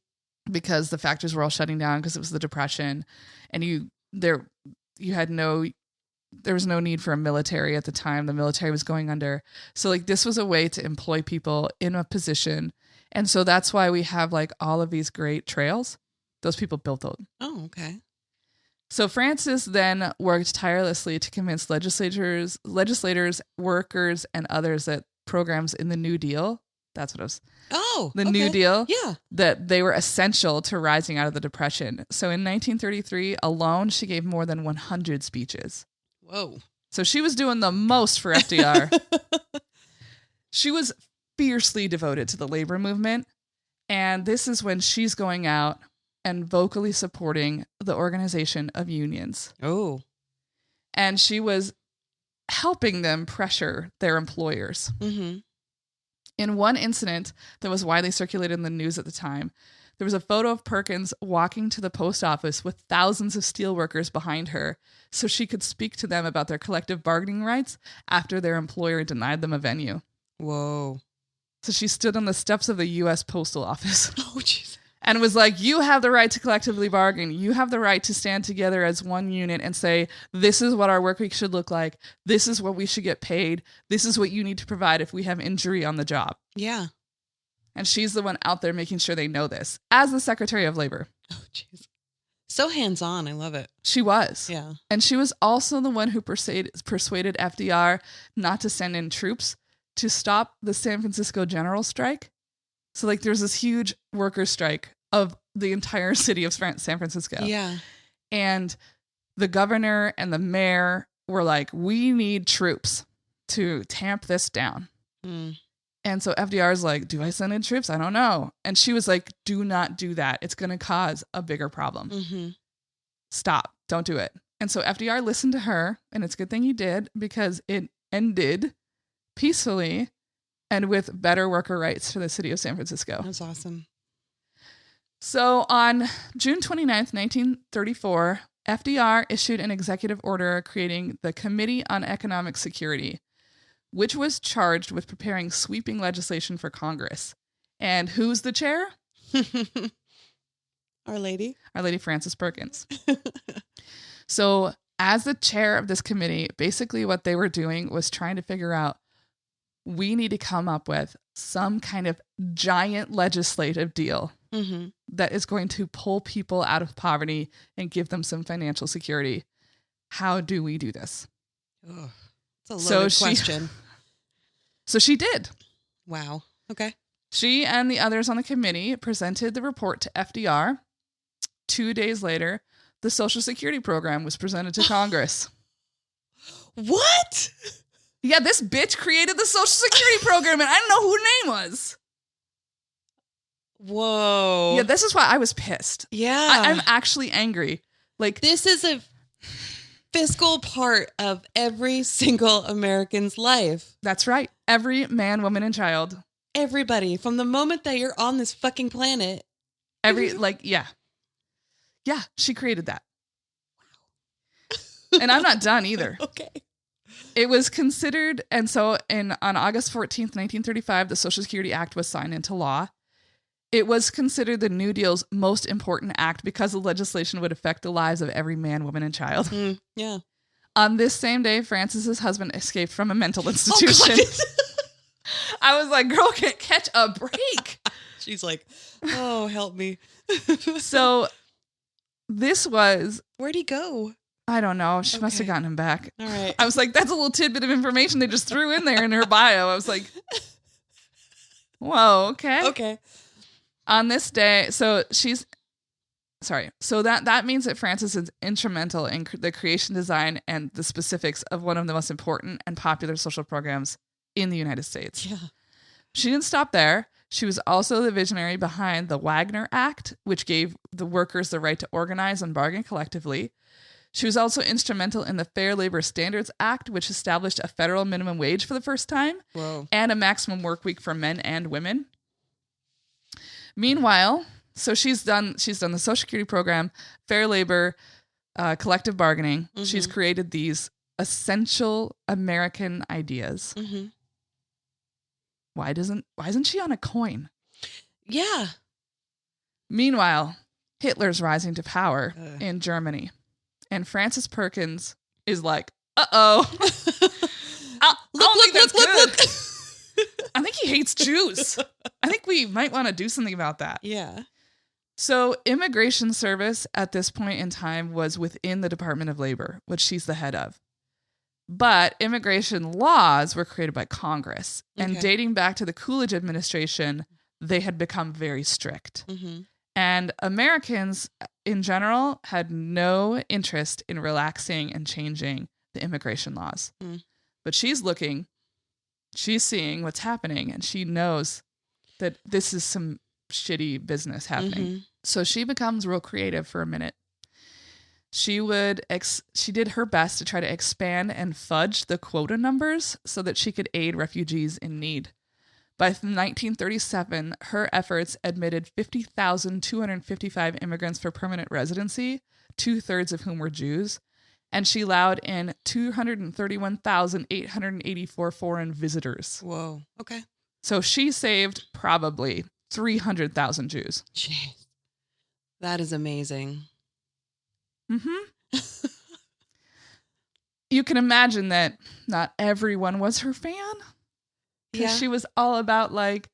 because the factories were all shutting down because it was the Depression, and there was no need for a military at the time. The military was going under. So like this was a way to employ people in a position. And so that's why we have like all of these great trails. Those people built those. Oh, okay. So Frances then worked tirelessly to convince legislators, workers, and others that programs in the New Deal, that's what it was. Oh, the New Deal. Yeah. That they were essential to rising out of the Depression. So in 1933 alone, she gave more than 100 speeches. Whoa. So she was doing the most for FDR. She was fiercely devoted to the labor movement. And this is when she's going out and vocally supporting the organization of unions. Oh. And she was helping them pressure their employers. Mm-hmm. In one incident that was widely circulated in the news at the time, there was a photo of Perkins walking to the post office with thousands of steelworkers behind her so she could speak to them about their collective bargaining rights after their employer denied them a venue. Whoa. So she stood on the steps of the U.S. Postal Office. Oh, jeez. And was like, you have the right to collectively bargain. You have the right to stand together as one unit and say, this is what our work week should look like. This is what we should get paid. This is what you need to provide if we have injury on the job. Yeah. And she's the one out there making sure they know this as the Secretary of Labor. Oh, jeez. So hands-on. I love it. She was. Yeah. And she was also the one who persuaded FDR not to send in troops to stop the San Francisco general strike. So like there's this huge workers' strike of the entire city of San Francisco. Yeah. And the governor and the mayor were like, we need troops to tamp this down. Mm. And so FDR's like, do I send in troops? I don't know. And she was like, do not do that. It's going to cause a bigger problem. Mm-hmm. Stop. Don't do it. And so FDR listened to her, and it's a good thing he did because it ended peacefully and with better worker rights for the city of San Francisco. That's awesome. So on June 29th, 1934, FDR issued an executive order creating the Committee on Economic Security, which was charged with preparing sweeping legislation for Congress. And who's the chair? Our Lady Frances Perkins. So as the chair of this committee, basically what they were doing was trying to figure out, we need to come up with some kind of giant legislative deal that is going to pull people out of poverty and give them some financial security. How do we do this? Oh, it's a loaded question. So she did. Wow. Okay. She and the others on the committee presented the report to FDR. 2 days later, the Social Security program was presented to Congress. What? Yeah, this bitch created the Social Security program, and I don't know who her name was. Whoa. Yeah, this is why I was pissed. Yeah. I'm actually angry. Like, this is a fiscal part of every single American's life. That's right. Every man, woman, and child. Everybody, from the moment that you're on this fucking planet. Yeah, she created that. Wow. And I'm not done either. Okay. It was considered, and so on August 14th, 1935, the Social Security Act was signed into law. It was considered the New Deal's most important act because the legislation would affect the lives of every man, woman, and child. Yeah. On this same day, Frances's husband escaped from a mental institution. Oh, I was like, girl can't catch a break. She's like, oh, help me. So this was... Where'd he go? I don't know. She must have gotten him back. All right. I was like, that's a little tidbit of information they just threw in there in her bio. I was like, whoa, okay. Okay. On this day, so that means that Frances is instrumental in the creation, design, and the specifics of one of the most important and popular social programs in the United States. Yeah. She didn't stop there. She was also the visionary behind the Wagner Act, which gave the workers the right to organize and bargain collectively. She was also instrumental in the Fair Labor Standards Act, which established a federal minimum wage for the first time. Whoa. And a maximum work week for men and women. Meanwhile, so she's done the Social Security program, fair labor, collective bargaining. Mm-hmm. She's created these essential American ideas. Mm-hmm. why isn't she on a coin? Yeah. Meanwhile, Hitler's rising to power in Germany. And Frances Perkins is like, uh-oh. Look. I think he hates Jews. I think we might want to do something about that. Yeah. So immigration service at this point in time was within the Department of Labor, which she's the head of. But immigration laws were created by Congress. And dating back to the Coolidge administration, they had become very strict. Mm-hmm. And Americans in general had no interest in relaxing and changing the immigration laws. Mm. But she's seeing what's happening, and she knows that this is some shitty business happening. Mm-hmm. So she becomes real creative for a minute. She did her best to try to expand and fudge the quota numbers so that she could aid refugees in need. By 1937, her efforts admitted 50,255 immigrants for permanent residency, 2/3 of whom were Jews, and she allowed in 231,884 foreign visitors. Whoa. Okay. So she saved probably 300,000 Jews. Jeez. That is amazing. Mm-hmm. You can imagine that not everyone was her fan. Because she was all about like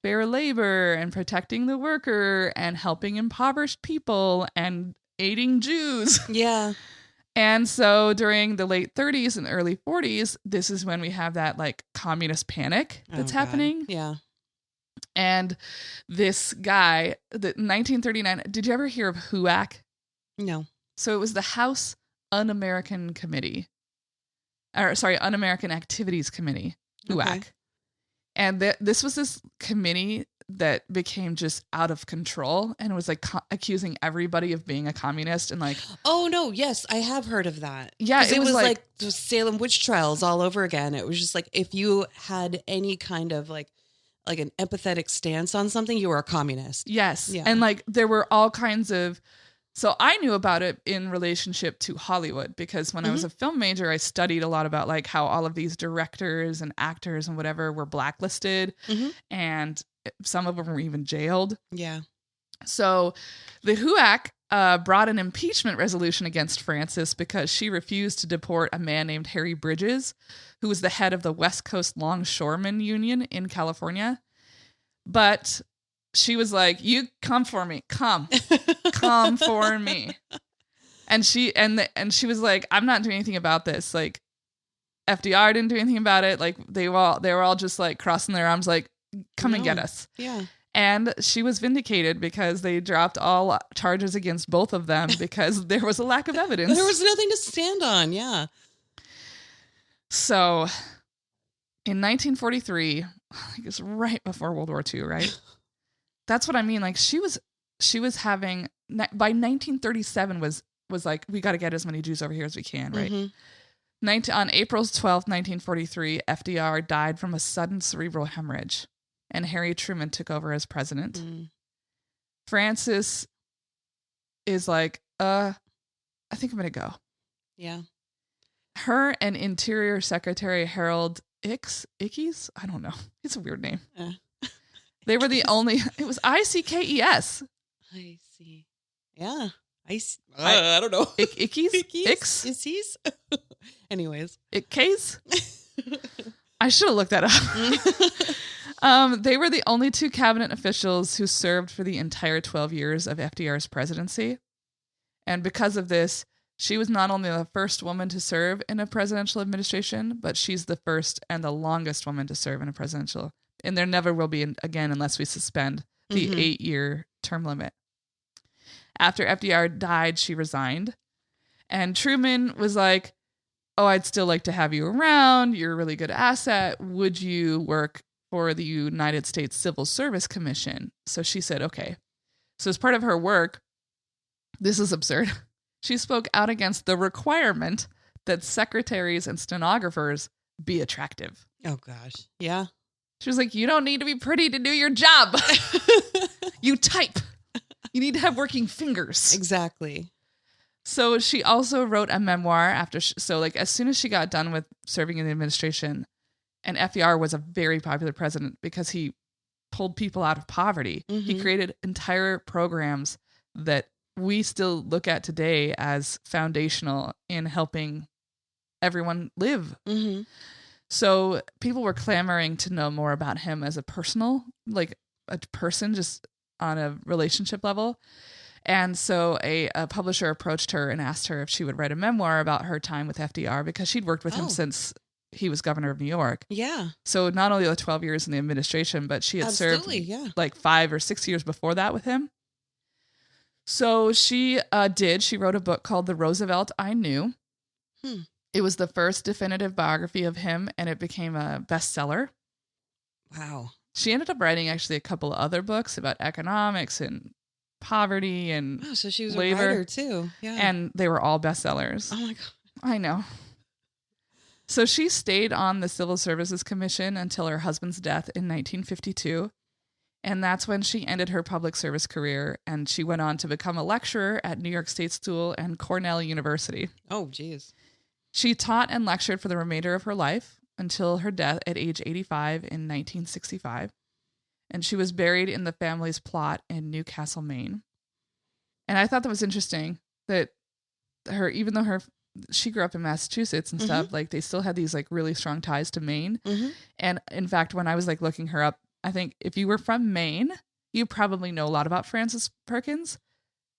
fair labor and protecting the worker and helping impoverished people and aiding Jews. Yeah. And so during the late 30s and early 40s, this is when we have that like communist panic that's happening. Yeah. And this guy, the 1939, did you ever hear of HUAC? No. So it was the House Un-American Committee. Un-American Activities Committee, HUAC. Okay. And this was this committee that became just out of control and was like accusing everybody of being a communist and like. Oh no! Yes, I have heard of that. Yeah, it was like the Salem witch trials all over again. It was just like if you had any kind of like an empathetic stance on something, you were a communist. Yes, yeah. And like there were all kinds of. So I knew about it in relationship to Hollywood because when I was a film major, I studied a lot about like how all of these directors and actors and whatever were blacklisted and some of them were even jailed. Yeah. So the HUAC brought an impeachment resolution against Frances because she refused to deport a man named Harry Bridges, who was the head of the West Coast Longshoremen Union in California. But she was like, you come for me. Come for me. And she was like, I'm not doing anything about this. Like FDR didn't do anything about it. Like they were all just like crossing their arms, like, come and get us. Yeah. And she was vindicated because they dropped all charges against both of them because there was a lack of evidence. There was nothing to stand on. Yeah. So in 1943, I think it's right before World War II, right? That's what I mean. Like she was having, by 1937 was like, we got to get as many Jews over here as we can. Right. Mm-hmm. On April 12th, 1943, FDR died from a sudden cerebral hemorrhage and Harry Truman took over as president. Mm. Frances is like, I think I'm going to go. Yeah. Her and Interior Secretary Harold Ickes, I don't know. It's a weird name. They were the only, it was Ickes. I see. Yeah. I don't know. Ickes? Anyways. Ickes? I should have looked that up. They were the only two cabinet officials who served for the entire 12 years of FDR's presidency. And because of this, she was not only the first woman to serve in a presidential administration, but she's the first and the longest woman to serve in a presidential. And there never will be again unless we suspend the 8-year term limit. After FDR died, she resigned. And Truman was like, oh, I'd still like to have you around. You're a really good asset. Would you work for the United States Civil Service Commission? So she said, okay. So as part of her work, this is absurd. She spoke out against the requirement that secretaries and stenographers be attractive. Oh, gosh. Yeah. She was like, you don't need to be pretty to do your job. You type. You need to have working fingers. Exactly. So she also wrote a memoir after. So like as soon as she got done with serving in the administration, And FDR was a very popular president because he pulled people out of poverty. He created entire programs that we still look at today as foundational in helping everyone live. So people were clamoring to know more about him as a person, just on a relationship level. And so a publisher approached her and asked her if she would write a memoir about her time with FDR, because she'd worked with him since he was governor of New York. Yeah. So not only the 12 years in the administration, but she had served like 5 or 6 years before that with him. So she did. She wrote a book called The Roosevelt I Knew. It was the first definitive biography of him, and it became a bestseller. Wow. She ended up writing actually a couple of other books about economics and poverty and so she was labor, a writer too. Yeah. And they were all bestsellers. Oh my God. I know. So she stayed on the Civil Services Commission until her husband's death in 1952. And that's when she ended her public service career, and she went on to become a lecturer at New York State School and Cornell University. Oh, geez. She taught and lectured for the remainder of her life until her death at age 85 in 1965. And she was buried in the family's plot in Newcastle, Maine. And I thought that was interesting that even though she grew up in Massachusetts and stuff, like they still had these like really strong ties to Maine. And in fact, when I was like looking her up, I think if you were from Maine, you probably know a lot about Frances Perkins.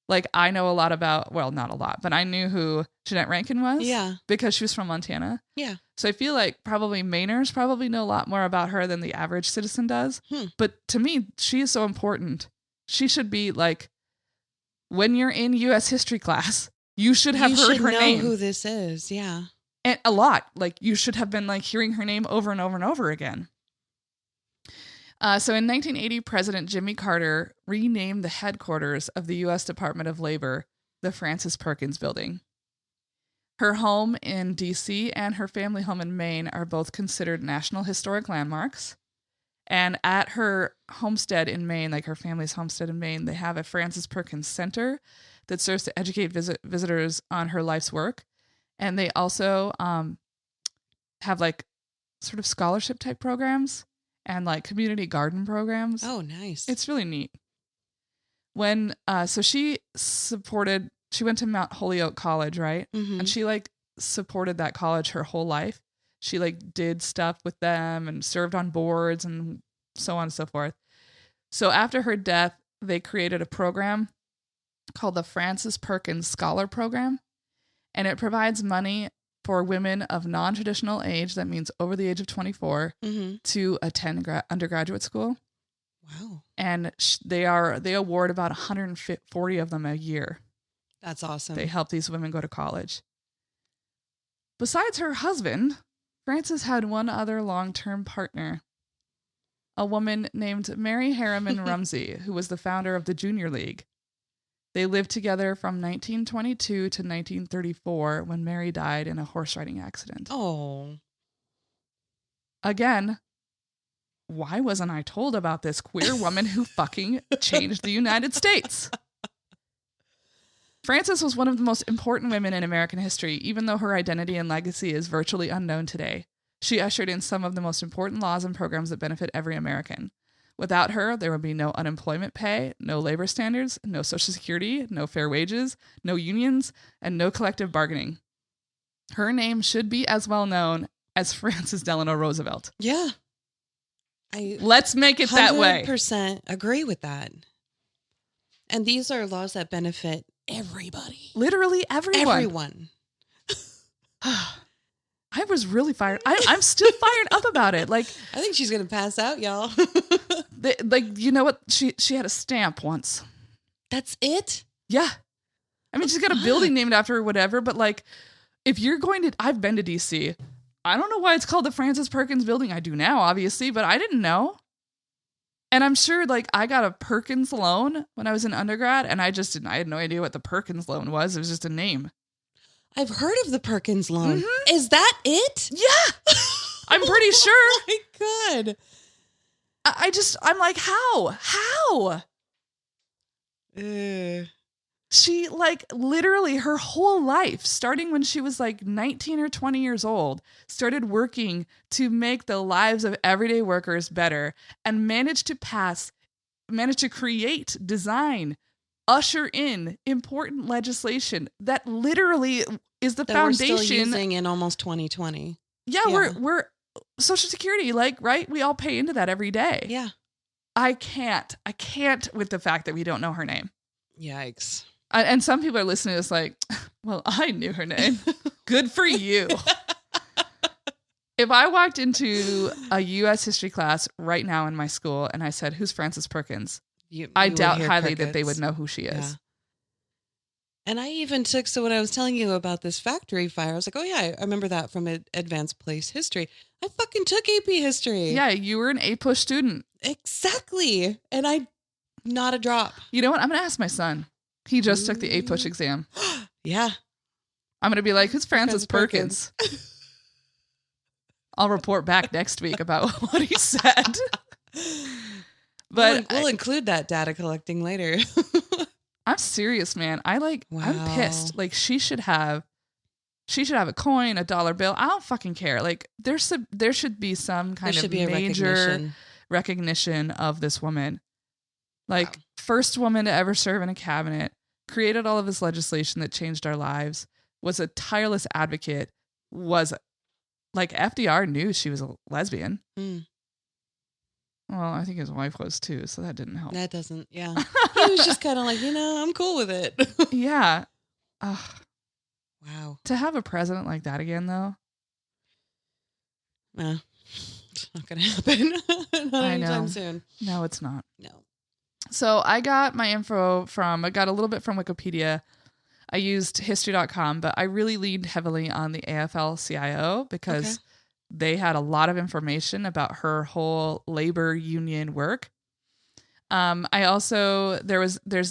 Like I know a lot about, well, not a lot, but I knew who Jeanette Rankin was. Yeah. Because she was from Montana. Yeah. So I feel like probably Mainers probably know a lot more about her than the average citizen does. But to me, she is so important. She should be like, when you're in U.S. history class, you should have heard her name. You should know who this is. Yeah. And a lot. Like you should have been like hearing her name over and over and over again. So in 1980, President Jimmy Carter renamed the headquarters of the U.S. Department of Labor the Frances Perkins Building. Her home in D.C. and her family home in Maine are both considered National Historic Landmarks. And at her homestead in Maine, like her family's homestead in Maine, they have a Frances Perkins Center that serves to educate visitors on her life's work. And they also have like sort of scholarship type programs and like community garden programs. Oh, nice. It's really neat. So she went to Mount Holyoke College, right? And she like supported that college her whole life. She like did stuff with them and served on boards and so on and so forth. So after her death, they created a program called the Frances Perkins Scholar Program. And it provides money for women of non-traditional age, that means over the age of 24, to attend undergraduate school. Wow. And they award about 140 of them a year. That's awesome. They help these women go to college. Besides her husband, Frances had one other long-term partner, a woman named Mary Harriman Rumsey, who was the founder of the Junior League. They lived together from 1922 to 1934 when Mary died in a horse riding accident. Oh. Again, why wasn't I told about this queer woman who fucking changed the United States? Frances was one of the most important women in American history, even though her identity and legacy is virtually unknown today. She ushered in some of the most important laws and programs that benefit every American. Without her, there would be no unemployment pay, no labor standards, no Social Security, no fair wages, no unions, and no collective bargaining. Her name should be as well known as Frances Delano Roosevelt. Yeah. Let's make it that way. 100% agree with that. And these are laws that benefit everybody. Literally everyone. Everyone. I was really fired. I'm still fired up about it. Like, I think she's gonna pass out, y'all. You know what? She had a stamp once. That's it? Yeah. I mean, she's got a building named after her, whatever. But like, if you're going to, I've been to DC. I don't know why it's called the Frances Perkins Building. I do now, obviously, but I didn't know. And I'm sure, like, I got a Perkins loan when I was in undergrad, and I had no idea what the Perkins loan was. It was just a name. I've heard of the Perkins loan. Is that it? Yeah. I'm pretty sure. Oh my God. I'm like, how? She like literally her whole life, starting when she was like 19 or 20 years old, started working to make the lives of everyday workers better and managed to create, design, usher in important legislation that literally is the foundation. We're still using in almost 2020. Yeah, we're Social Security, like, right? We all pay into that every day. Yeah. I can't with the fact that we don't know her name. Yikes. And some people are listening to this like, well, I knew her name. Good for you. If I walked into a U.S. history class right now in my school and I said, who's Frances Perkins? I doubt highly that they would know who she is. Yeah. And I even took, so when I was telling you about this factory fire, I was like, oh yeah, I remember that from advanced place history. I fucking took AP history. Yeah, you were an A-push student. Exactly. And not a drop. You know what? I'm going to ask my son. He just took the A-push exam. Yeah. I'm going to be like, who's Frances Perkins? I'll report back next week about what he said. But we'll include that data collecting later. I'm serious, man. I'm pissed. Like she should have a coin, a dollar bill. I don't fucking care. Like there should be some kind of major recognition of this woman. Like first woman to ever serve in a cabinet, created all of this legislation that changed our lives, was a tireless advocate, was like FDR knew she was a lesbian. Mm. Well, I think his wife was too, so that didn't help. That doesn't, yeah. He was just kind of like, I'm cool with it. Yeah. Wow. To have a president like that again, though. It's not going to happen. Not anytime soon. No, it's not. No. So I got my info I got a little bit from Wikipedia. I used history.com, but I really leaned heavily on the AFL-CIO because they had a lot of information about her whole labor union work. There's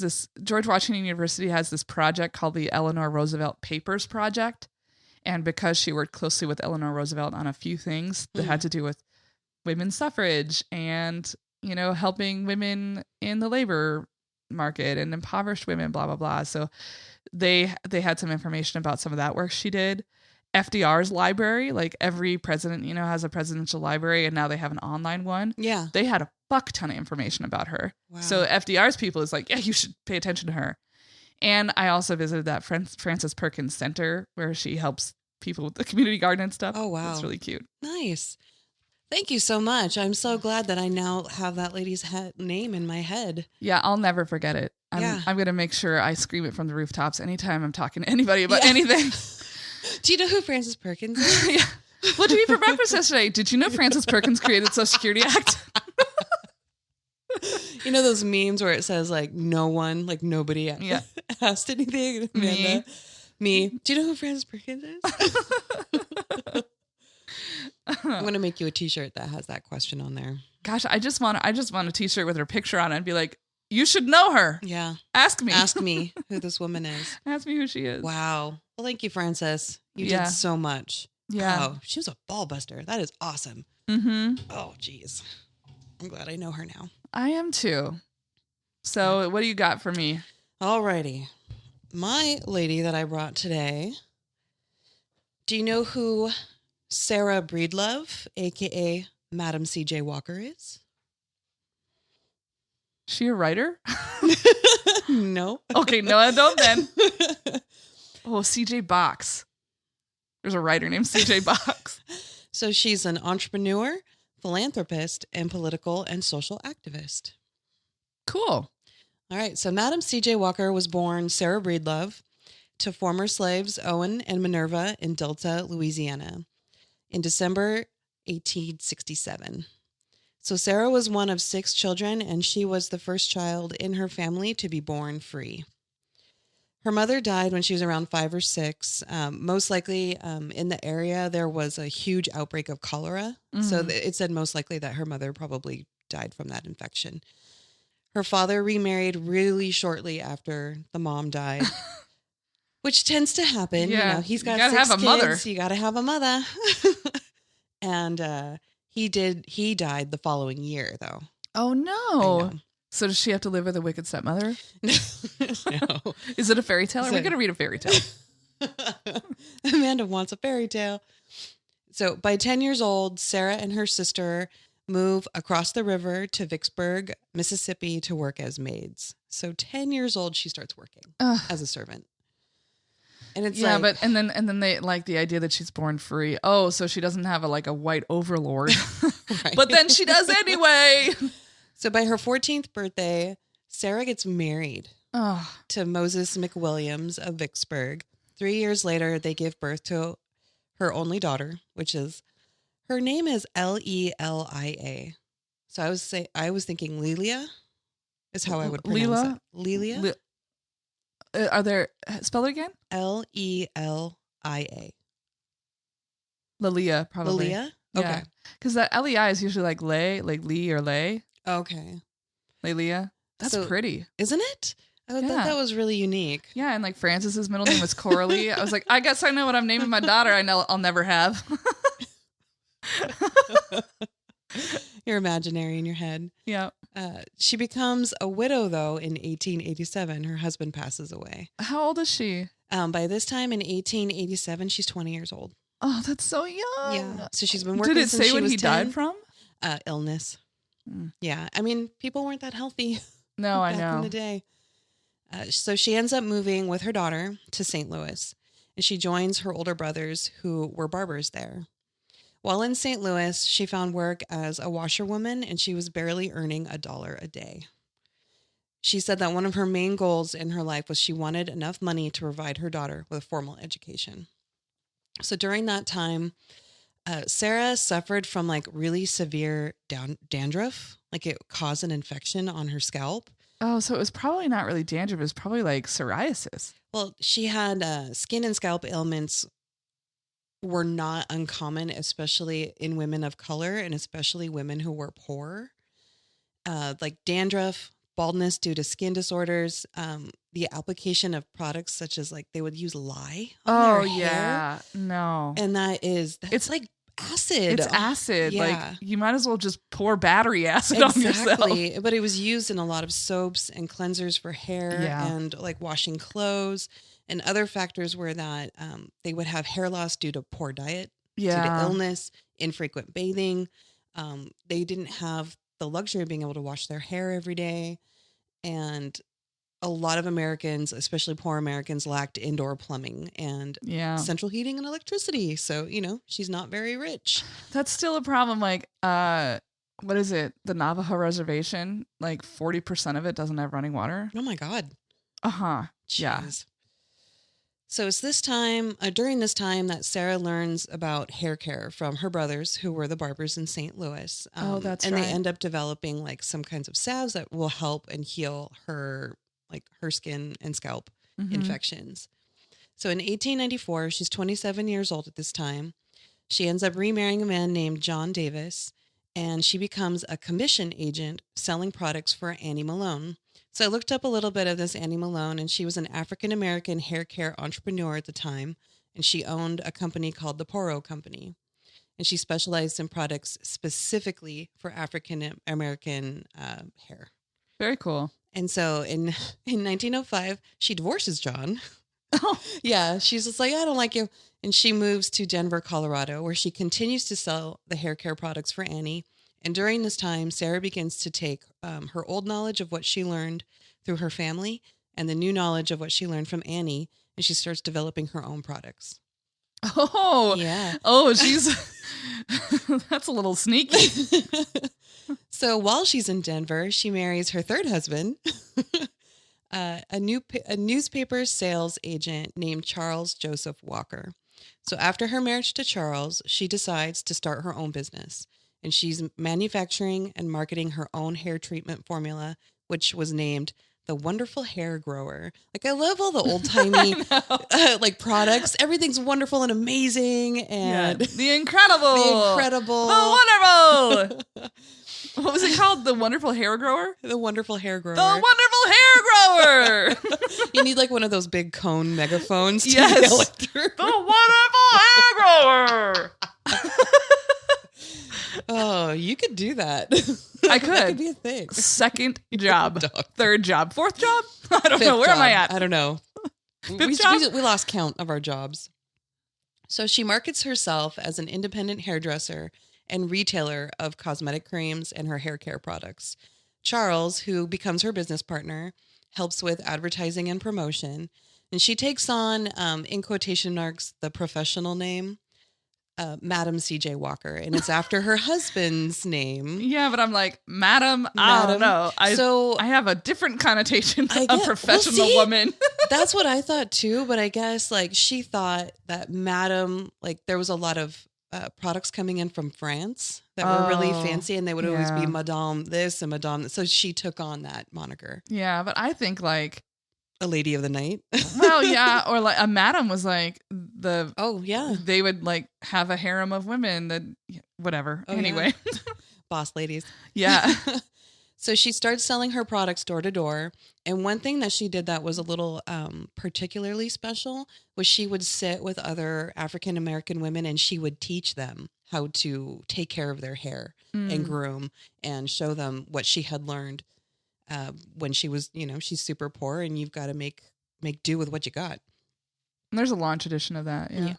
this, George Washington University has this project called the Eleanor Roosevelt Papers Project. And because she worked closely with Eleanor Roosevelt on a few things that had to do with women's suffrage and, helping women in the labor market and impoverished women, blah, blah, blah. So they had some information about some of that work she did. FDR's library, like every president, has a presidential library, and now they have an online one. Yeah. They had a fuck ton of information about her. Wow. So FDR's people is like, yeah, you should pay attention to her. And I also visited that Frances Perkins Center where she helps people with the community garden and stuff. Oh, wow. It's really cute. Nice. Thank you so much. I'm so glad that I now have that lady's name in my head. Yeah, I'll never forget it. I'm going to make sure I scream it from the rooftops anytime I'm talking to anybody about anything. Do you know who Frances Perkins is? Yeah. What did you eat for breakfast yesterday? Did you know Frances Perkins created the Social Security Act? You know those memes where it says like no one, like nobody asked anything? Me. Do you know who Frances Perkins is? I'm going to make you a t-shirt that has that question on there. Gosh, I just want a t-shirt with her picture on it and be like, you should know her. Yeah. Ask me who this woman is. Ask me who she is. Wow. Well, thank you, Frances. You did so much. Yeah. Wow. She was a ball buster. That is awesome. Mm-hmm. Oh, geez. I'm glad I know her now. I am too. So what do you got for me? Alrighty. My lady that I brought today. Do you know who Sarah Breedlove, a.k.a. Madam C.J. Walker is? She a writer? No. Okay, no, I don't then. Oh, C.J. Box. There's a writer named C.J. Box. So she's an entrepreneur, philanthropist, and political and social activist. Cool. All right. So Madam C.J. Walker was born Sarah Breedlove to former slaves Owen and Minerva in Delta, Louisiana, in December 1867. So Sarah was one of 6 children, and she was the first child in her family to be born free. Her mother died when she was around 5 or 6. Most likely in the area, there was a huge outbreak of cholera. Mm-hmm. So it said most likely that her mother probably died from that infection. Her father remarried really shortly after the mom died, which tends to happen. Yeah, he's got 6 have a kids. Mother. You got to have a mother. And he died the following year, though. Oh, no. So does she have to live with a wicked stepmother? No. Is it a fairy tale? Are we going to read a fairy tale? Amanda wants a fairy tale. So by 10 years old, Sarah and her sister move across the river to Vicksburg, Mississippi to work as maids. So 10 years old, she starts working as a servant. And it's and then they like the idea that she's born free. Oh, so she doesn't have a white overlord. Right. But then she does anyway. So by her 14th birthday, Sarah gets married to Moses McWilliams of Vicksburg. 3 years later, they give birth to her only daughter, her name is Lelia. So I was thinking Lelia is how I would pronounce it. Lelia? Are there, spell it again? Lelia. Lilia, probably. Lilia? Okay. Because that Lei is usually like Lee or lay. Okay. Lelia. That's pretty. Isn't it? I thought that was really unique. Yeah, and like Frances's middle name was Coralie. I was like, I guess I know what I'm naming my daughter. I know I'll never have. You're imaginary in your head. Yeah. She becomes a widow, though, in 1887. Her husband passes away. How old is she? By this time in 1887, she's 20 years old. Oh, that's so young. Yeah. So she's been working since she was 10. Did it say when he died from? Illness. Yeah. I mean, people weren't that healthy. No, I know. Back in the day. So she ends up moving with her daughter to St. Louis, and she joins her older brothers who were barbers there. While in St. Louis, she found work as a washerwoman, and she was barely earning $1 a day. She said that one of her main goals in her life was she wanted enough money to provide her daughter with a formal education. So during that time, Sarah suffered from really severe dandruff, like it caused an infection on her scalp. Oh, so it was probably not really dandruff. It was probably like psoriasis. Well, she had skin and scalp ailments were not uncommon, especially in women of color and especially women who were poor. Like dandruff, baldness due to skin disorders, the application of products such as they would use lye on their hair. No. And it's like acid. It's acid. Yeah. You might as well just pour battery acid on yourself. But it was used in a lot of soaps and cleansers for hair and washing clothes. And other factors were that they would have hair loss due to poor diet, due to illness, infrequent bathing. They didn't have the luxury of being able to wash their hair every day. And a lot of Americans, especially poor Americans, lacked indoor plumbing and central heating and electricity. So, she's not very rich. That's still a problem. What is it? The Navajo reservation, 40% of it doesn't have running water. Oh my God. Uh-huh. Jeez. Yeah. So it's during this time that Sarah learns about hair care from her brothers who were the barbers in St. Louis. That's and right. And they end up developing some kinds of salves that will help and heal her skin and scalp infections. So in 1894, she's 27 years old at this time. She ends up remarrying a man named John Davis, and she becomes a commission agent selling products for Annie Malone. So I looked up a little bit of this Annie Malone, and she was an African-American hair care entrepreneur at the time, and she owned a company called the Poro Company. And she specialized in products specifically for African-American hair. Very cool. And so in 1905, she divorces John. Oh. Yeah, she's just like, I don't like you. And she moves to Denver, Colorado, where she continues to sell the hair care products for Annie. And during this time, Sarah begins to take her old knowledge of what she learned through her family and the new knowledge of what she learned from Annie, and she starts developing her own products. Oh, yeah. Oh, she's that's a little sneaky. So while she's in Denver, she marries her third husband, a newspaper sales agent named Charles Joseph Walker. So after her marriage to Charles, she decides to start her own business. And she's manufacturing and marketing her own hair treatment formula, which was named the Wonderful Hair Grower. I love all the old timey products. Everything's wonderful and amazing, and the incredible, the wonderful. What was it called? The Wonderful Hair Grower. The Wonderful Hair Grower. The Wonderful Hair Grower. You need one of those big cone megaphones to yes. yell it through. The Wonderful Hair Grower. Oh, you could do that. I could. That could be a thing. Second job. Third job. Fourth job? I don't know. Where am I at? I don't know. Fifth job? We lost count of our jobs. So she markets herself as an independent hairdresser and retailer of cosmetic creams and her hair care products. Charles, who becomes her business partner, helps with advertising and promotion. And she takes on, in quotation marks, the professional name, Madam C.J. Walker. And it's after her husband's name. Yeah, but I'm like, Madam, I don't know. I have a different connotation of professional woman. That's what I thought too. But I guess like she thought that Madam, like there was a lot of products coming in from France that were really fancy, and they would always be Madame this and Madame. So she took on that moniker. Yeah, but I think like a lady of the night. Well, yeah, or like a madam was like the. Oh yeah, they would like have a harem of women that whatever. Oh, anyway, yeah. Boss ladies. Yeah. So she starts selling her products door to door. And one thing that she did that was a little particularly special was she would sit with other African American women and she would teach them how to take care of their hair and groom and show them what she had learned when she was, she's super poor and you've got to make do with what you got. And there's a long tradition of that. Yeah.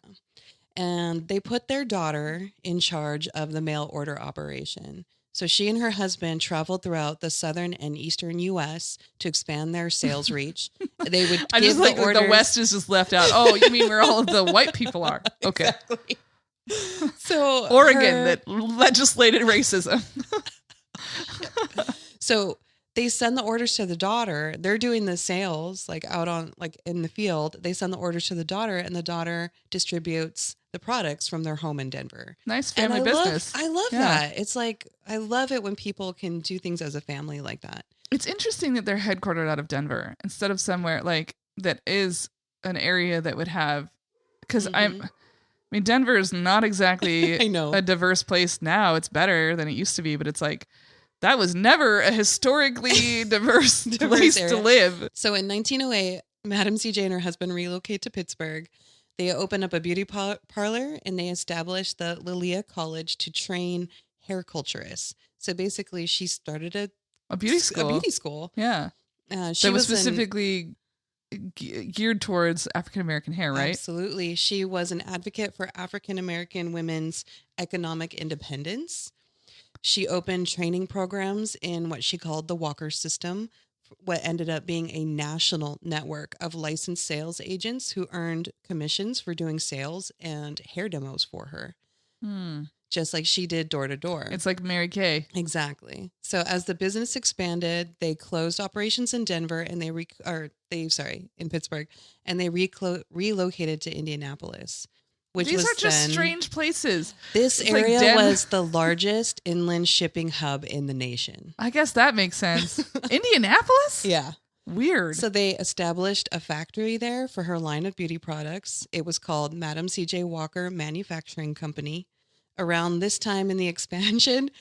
And they put their daughter in charge of the mail order operation. So she and her husband traveled throughout the southern and eastern U.S. to expand their sales reach. They would I give just like orders. The West is just left out. Oh, you mean where all of the white people are? Okay. Exactly. So Oregon that legislated racism. So they send the orders to the daughter. They're doing the sales like out on like in the field. They send the orders to the daughter and the daughter distributes the products from their home in Denver. Nice family business. I love that. It's like, I love it when people can do things as a family like that. It's interesting that they're headquartered out of Denver instead of somewhere like that is an area that would have, because I mean, Denver is not exactly a diverse place now. It's better than it used to be, but it's like, that was never a historically diverse place to live. So in 1908, Madam C.J. and her husband relocate to Pittsburgh. They open up a beauty parlor and they established the Lilia College to train hair culturists. So basically, she started a beauty school. Yeah. That was specifically geared towards African-American hair, right? Absolutely. She was an advocate for African-American women's economic independence. She opened training programs in what she called the Walker system, what ended up being a national network of licensed sales agents who earned commissions for doing sales and hair demos for her. Just like she did door to door. It's like Mary Kay. Exactly. So as the business expanded, they closed operations in Denver and in Pittsburgh, and they relocated to Indianapolis. These are just strange places. This area was the largest inland shipping hub in the nation. I guess that makes sense. Indianapolis? Yeah. Weird. So they established a factory there for her line of beauty products. It was called Madam C.J. Walker Manufacturing Company. Around this time in the expansion,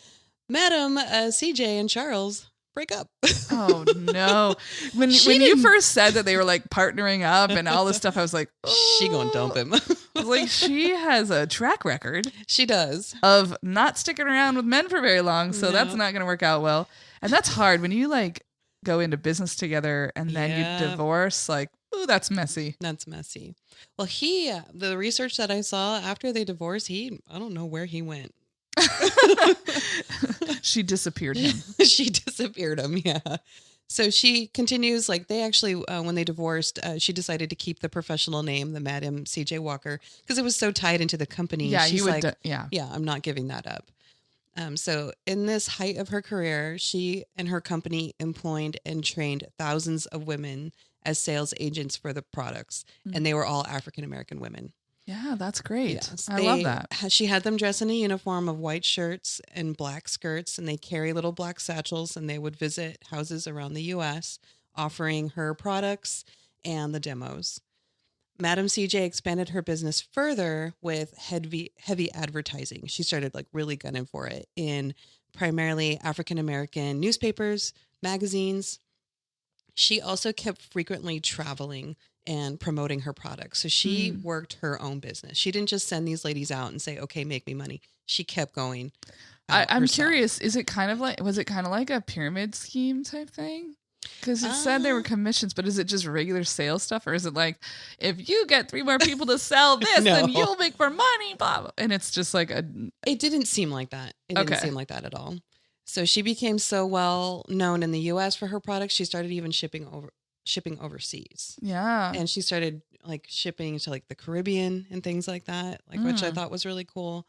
Madam C.J. and Charles break up. Oh no. When you first said that they were like partnering up and all this stuff, I was like, she gonna dump him. I was like, she has a track record. She does. Of not sticking around with men for very long, so that's not gonna work out well. And that's hard when you like go into business together and then you divorce, like, ooh, that's messy. That's messy. Well, the research that I saw after they divorced, I don't know where he went. She disappeared him. She disappeared him, yeah. So she continues, like they actually, when they divorced, she decided to keep the professional name, the Madam C.J. Walker, because it was so tied into the company. Yeah, she's yeah, I'm not giving that up. So in this height of her career, she and her company employed and trained thousands of women as sales agents for the products, and they were all African-American women. Yeah, that's great. Yes, I love that. She had them dress in a uniform of white shirts and black skirts, and they carry little black satchels, and they would visit houses around the U.S. offering her products and the demos. Madam C.J. expanded her business further with heavy advertising. She started like really gunning for it in primarily African-American newspapers, magazines. She also kept frequently traveling and promoting her products. So she worked her own business. She didn't just send these ladies out and say, okay, make me money. She kept going. I'm herself. curious, was it kind of like a pyramid scheme type thing? Because it said there were commissions, but is it just regular sales stuff, or is it like, if you get 3 more people to sell this, No. then you'll make more money, blah, blah. And it's just like It didn't seem like that. It didn't seem like that at all. So she became so well known in the U.S. for her products, she started even shipping overseas. Yeah. And she started like shipping to like the Caribbean and things like that, which I thought was really cool.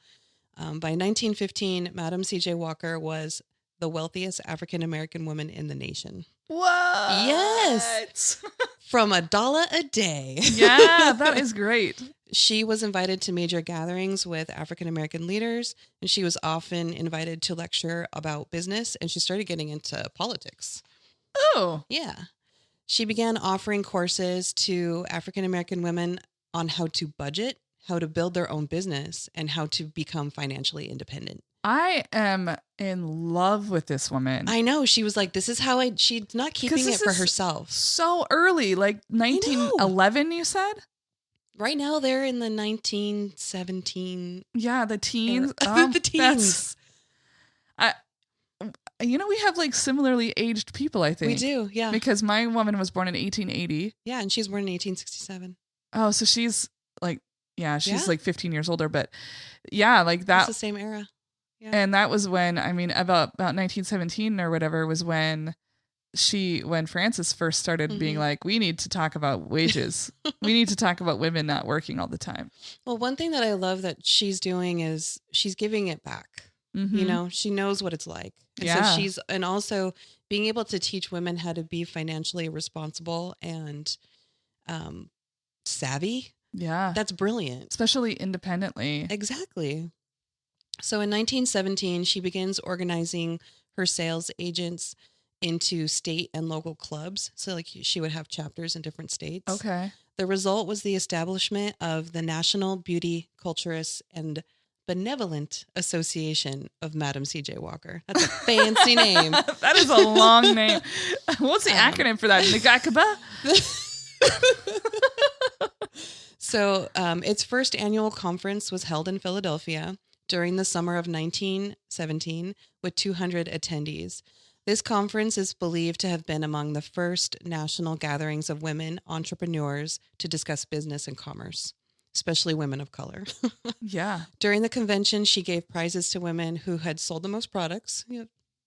By 1915, Madam C.J. Walker was the wealthiest African-American woman in the nation. What? Yes. From $1 a day. Yeah, that is great. She was invited to major gatherings with African-American leaders, and she was often invited to lecture about business, and she started getting into politics. Oh. Yeah. She began offering courses to African-American women on how to budget, how to build their own business, and how to become financially independent. I am in love with this woman. I know. She was like, this is how she's not keeping it for herself. So early, like 1911, you said? Right now, they're in the 1917. Yeah, the teens. The teens. We have like similarly aged people, I think. We do, yeah. Because my woman was born in 1880. Yeah, and she's born in 1867. Oh, so she's like, she's like 15 years older. But yeah, like that. It's the same era. Yeah. And that was when, about 1917 or whatever was when Frances first started being like, we need to talk about wages. We need to talk about women not working all the time. Well, one thing that I love that she's doing is she's giving it back. Mm-hmm. She knows what it's like. And yeah. So and also being able to teach women how to be financially responsible and savvy. Yeah. That's brilliant. Especially independently. Exactly. So in 1917, she begins organizing her sales agents into state and local clubs. So like she would have chapters in different states. Okay. The result was the establishment of the National Beauty, Culturists, and Benevolent Association of Madam C.J. Walker. That's a fancy name. That is a long name. What's the acronym for that? NGACBA? So its first annual conference was held in Philadelphia during the summer of 1917 with 200 attendees. This conference is believed to have been among the first national gatherings of women entrepreneurs to discuss business and commerce, especially women of color. Yeah. During the convention, she gave prizes to women who had sold the most products,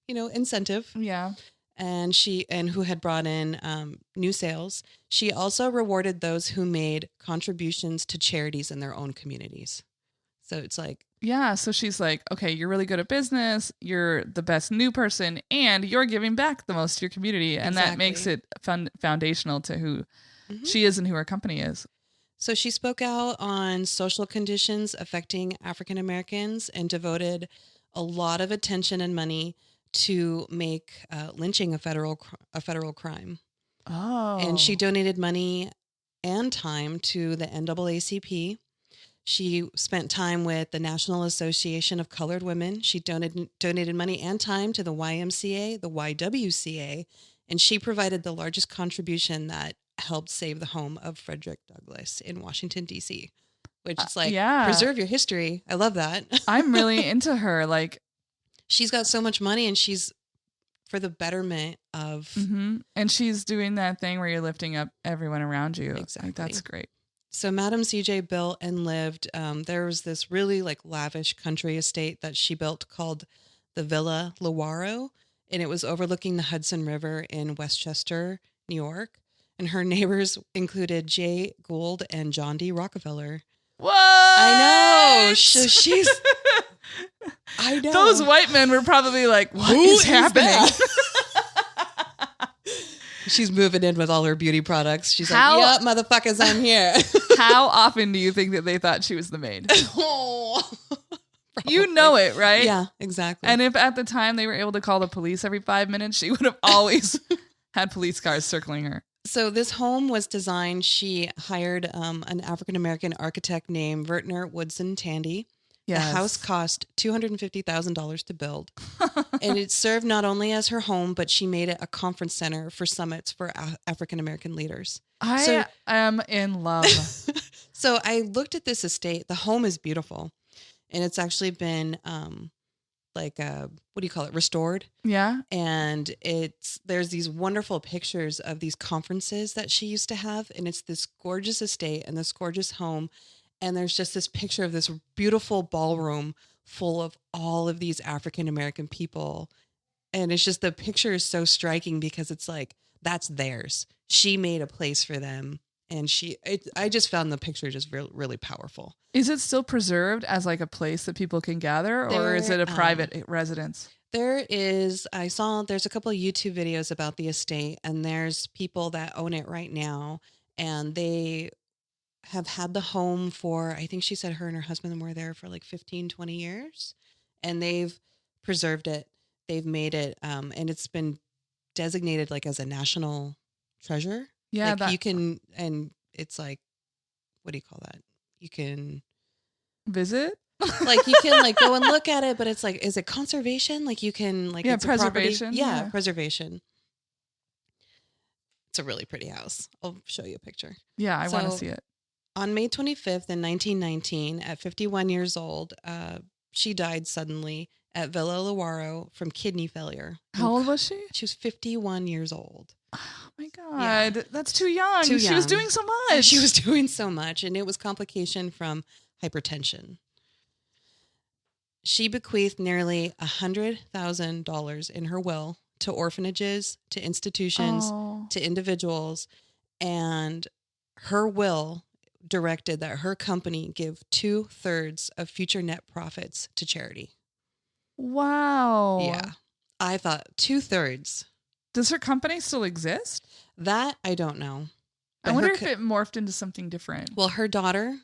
incentive. Yeah. And who had brought in new sales. She also rewarded those who made contributions to charities in their own communities. So it's like, yeah. So she's like, okay, you're really good at business. You're the best new person, and you're giving back the most to your community. And that makes it foundational to who she is and who her company is. So she spoke out on social conditions affecting African Americans and devoted a lot of attention and money to make lynching a federal crime. Oh. And she donated money and time to the NAACP. She spent time with the National Association of Colored Women. She donated money and time to the YMCA, the YWCA, and she provided the largest contribution that helped save the home of Frederick Douglass in Washington, D.C., which is like, preserve your history. I love that. I'm really into her. Like, she's got so much money and she's for the betterment of. Mm-hmm. And she's doing that thing where you're lifting up everyone around you. Exactly. Like, that's great. So Madam C.J. built and lived, there was this really like lavish country estate that she built called the Villa Lewaro, and it was overlooking the Hudson River in Westchester, New York. And her neighbors included Jay Gould and John D. Rockefeller. What? I know. So she's... I know. Those white men were probably like, what is happening? She's moving in with all her beauty products. She's like, yep, motherfuckers, I'm here. How often do you think that they thought she was the maid? Oh, you know it, right? Yeah, exactly. And if at the time they were able to call the police every 5 minutes, she would have always had police cars circling her. So this home was designed. She hired an African-American architect named Vertner Woodson Tandy. Yes. The house cost $250,000 to build. And it served not only as her home, but she made it a conference center for summits for African-American leaders. I am in love. So I looked at this estate. The home is beautiful. And it's actually been, like what do you call it, restored. Yeah. And there's these wonderful pictures of these conferences that she used to have, and it's this gorgeous estate and this gorgeous home, and there's just this picture of this beautiful ballroom full of all of these African American people, and it's just, the picture is so striking because it's like, that's theirs. She made a place for them. And I just found the picture just really powerful. Is it still preserved as like a place that people can gather, or is it a private residence? There's a couple of YouTube videos about the estate, and there's people that own it right now, and they have had the home for, I think she said her and her husband were there for like 15, 20 years, and they've preserved it. They've made it, and it's been designated like as a national treasure. Yeah, like you can, and it's like, what do you call that? You can visit. Like you can like go and look at it, but it's like, is it conservation? Like you can like, it's preservation. Yeah, preservation. It's a really pretty house. I'll show you a picture. Yeah, I want to see it. On May 25th in 1919, at 51 years old, she died suddenly at Villa Lawaro from kidney failure. How old was she? She was 51 years old. Oh my God. Yeah. That's too young. She was doing so much. She was doing so much, and it was complication from hypertension. She bequeathed nearly $100,000 in her will to orphanages, to institutions, to individuals, and her will directed that her company give 2/3 of future net profits to charity. Wow. Yeah. I thought 2/3. Does her company still exist? That I don't know. I wonder if it morphed into something different. Well, her daughter,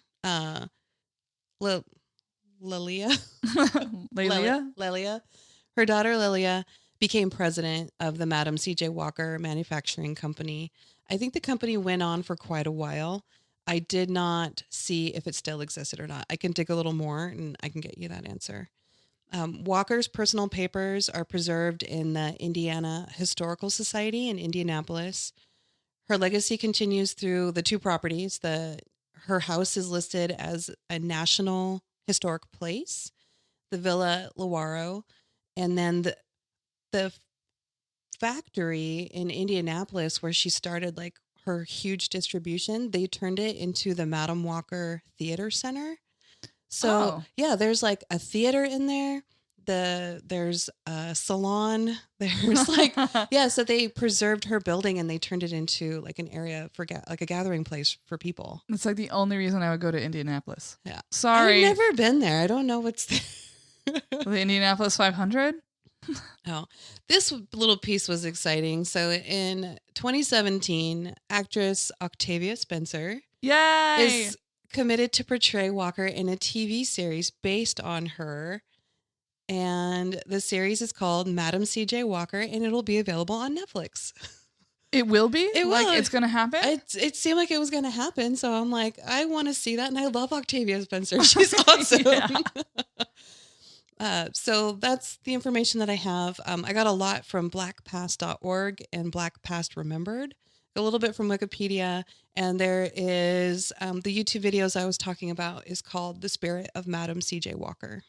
Lelia, her daughter Lilia became president of the Madam C.J. Walker Manufacturing Company. I think the company went on for quite a while. I did not see if it still existed or not. I can dig a little more and I can get you that answer. Walker's personal papers are preserved in the Indiana Historical Society in Indianapolis. Her legacy continues through the two properties. Her house is listed as a National Historic Place, the Villa Lawaro, and then the factory in Indianapolis where she started like her huge distribution, they turned it into the Madam Walker Theater Center. So yeah, there's like a theater in there. There's a salon. There's like, yeah. So they preserved her building and they turned it into like an area for like a gathering place for people. It's like the only reason I would go to Indianapolis. Yeah. Sorry. I've never been there. I don't know what's there. The Indianapolis 500? Oh, this little piece was exciting. So in 2017, actress Octavia Spencer is committed to portray Walker in a TV series based on her. And the series is called Madam C.J. Walker, and it'll be available on Netflix. It will be? It will. Like it's going to happen? It seemed like it was going to happen. So I'm like, I want to see that. And I love Octavia Spencer. She's awesome. So that's the information that I have. I got a lot from blackpast.org and Black Past Remembered, a little bit from Wikipedia. And there is the YouTube videos I was talking about is called The Spirit of Madam C.J. Walker.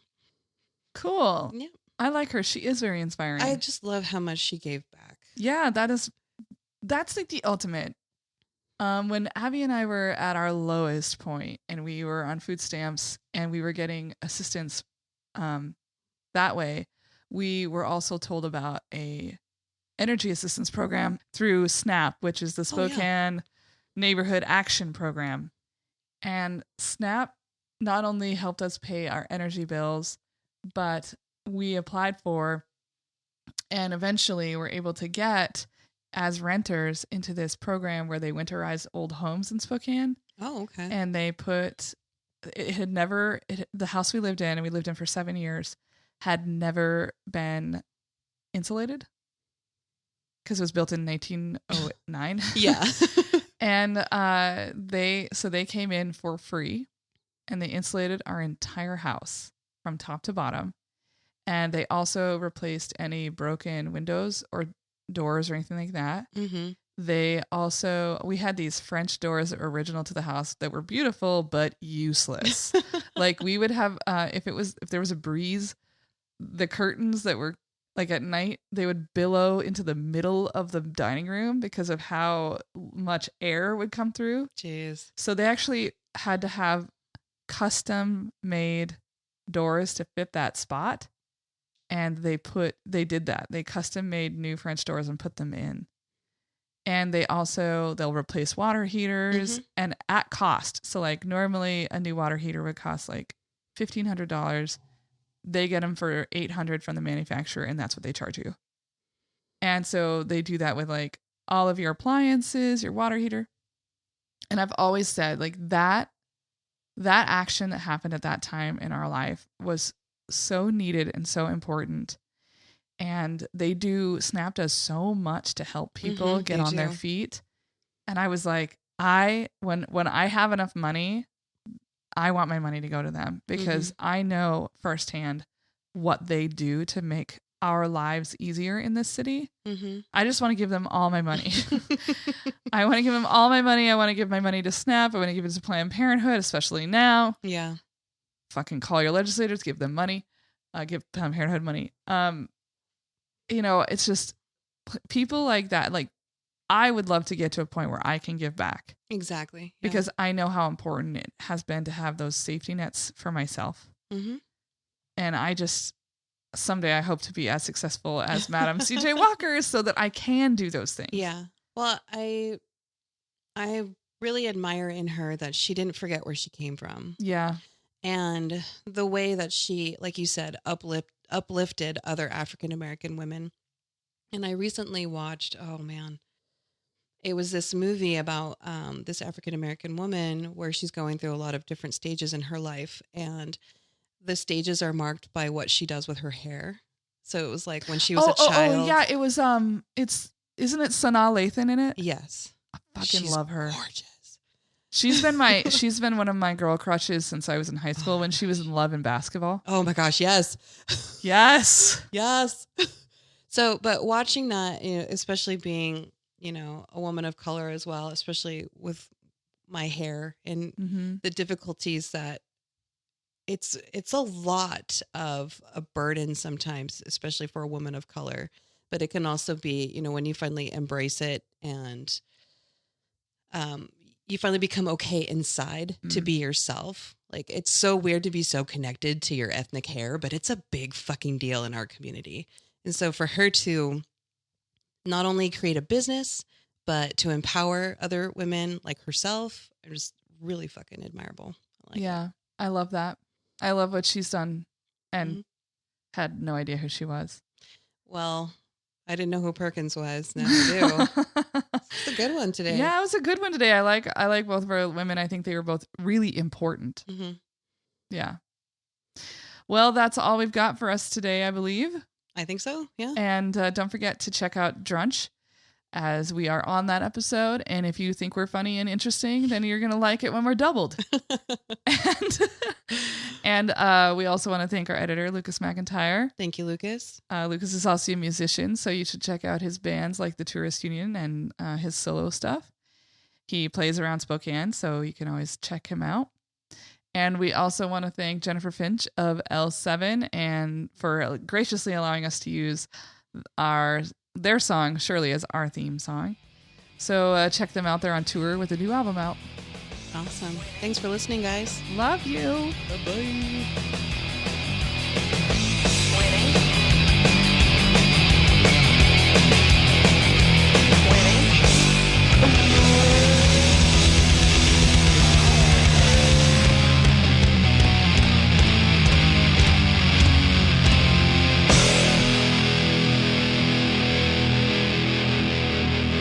Cool. Yeah. I like her. She is very inspiring. I just love how much she gave back. Yeah, that's like the ultimate. When Abby and I were at our lowest point and we were on food stamps and we were getting assistance that way, we were also told about a energy assistance program through SNAP, which is the Spokane Neighborhood Action Program. And SNAP not only helped us pay our energy bills, but we applied for and eventually were able to get as renters into this program where they winterize old homes in Spokane. Oh, okay. And they the house we lived in, and we lived in for 7 years, had never been insulated because it was built in 1909. Yeah. And they came in for free and they insulated our entire house from top to bottom. And they also replaced any broken windows or doors or anything like that. Mm-hmm. We had these French doors that were original to the house that were beautiful, but useless. Like we would have, if there was a breeze, the curtains that were like at night, they would billow into the middle of the dining room because of how much air would come through. Jeez. So they actually had to have custom made doors to fit that spot. And they did that. They custom made new French doors and put them in. And they'll replace water heaters and at cost. So like normally a new water heater would cost like $1,500. They get them for $800 from the manufacturer, and that's what they charge you. And so they do that with like all of your appliances, your water heater. And I've always said like that action that happened at that time in our life was so needed and so important. And SNAP does so much to help people get on their feet. And I was like, when I have enough money, I want my money to go to them because I know firsthand what they do to make our lives easier in this city. I just want to give them all my money. I want to give them all my money. I want to give my money to SNAP. I want to give it to Planned Parenthood, especially now. Yeah. Fucking call your legislators, give them money, give Planned Parenthood money. It's just people like that. Like, I would love to get to a point where I can give back. Exactly. Yeah. Because I know how important it has been to have those safety nets for myself. And someday I hope to be as successful as Madam CJ Walker so that I can do those things. Yeah. Well, I really admire in her that she didn't forget where she came from. Yeah. And the way that she, like you said, uplifted other African-American women. And I recently watched, it was this movie about this African-American woman where she's going through a lot of different stages in her life. And the stages are marked by what she does with her hair. So it was like when she was a child. Oh, yeah. It was, isn't it Sanaa Lathan in it? Yes. I fucking love her. Gorgeous. She's been one of my girl crushes since I was in high school when she was in Love and Basketball. Oh my gosh. Yes. Yes. Yes. So, but watching that, especially being, a woman of color as well, especially with my hair and the difficulties that it's a lot of a burden sometimes, especially for a woman of color, but it can also be, when you finally embrace it and, you finally become okay inside to be yourself. Like, it's so weird to be so connected to your ethnic hair, but it's a big fucking deal in our community. And so for her to not only create a business, but to empower other women like herself, it was really fucking admirable. I love that. I love what she's done and had no idea who she was. Well, I didn't know who Perkins was. Now I do. It's a good one today. Yeah, it was a good one today. I like both of our women. I think they were both really important. Yeah. Well, that's all we've got for us today, I believe. I think so. Yeah. And don't forget to check out Drunch as we are on that episode. And if you think we're funny and interesting, then you're going to like it when we're doubled. And we also want to thank our editor, Lucas McIntyre. Thank you, Lucas. Lucas is also a musician, so you should check out his bands like the Tourist Union and his solo stuff. He plays around Spokane, so you can always check him out. And we also want to thank Jennifer Finch of L7 and for graciously allowing us to use their song, Shirley, as our theme song. So check them out. They're on tour with a new album out. Awesome. Thanks for listening, guys. Love you. Bye-bye.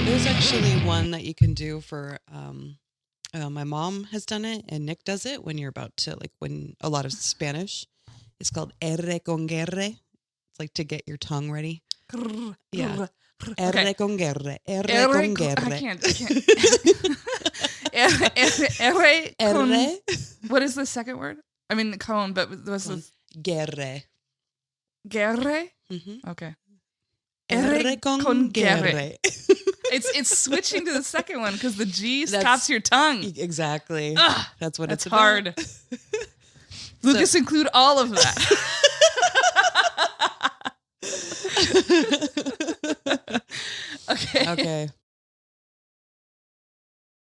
There's actually one that you can do for my mom has done it and Nick does it when you're about to when a lot of Spanish. It's called erre con guerre. It's like to get your tongue ready. Yeah. Erre con guerre. Erre con guerre. I can't. Erre con. What is the second word? I mean, con, but what's the guerre? Guerre? Mm-hmm. Okay. Erre con guerre. It's switching to the second one because the G stops your tongue. Exactly. Ugh, that's what it's hard. about. Lucas, include all of that. Okay. Okay.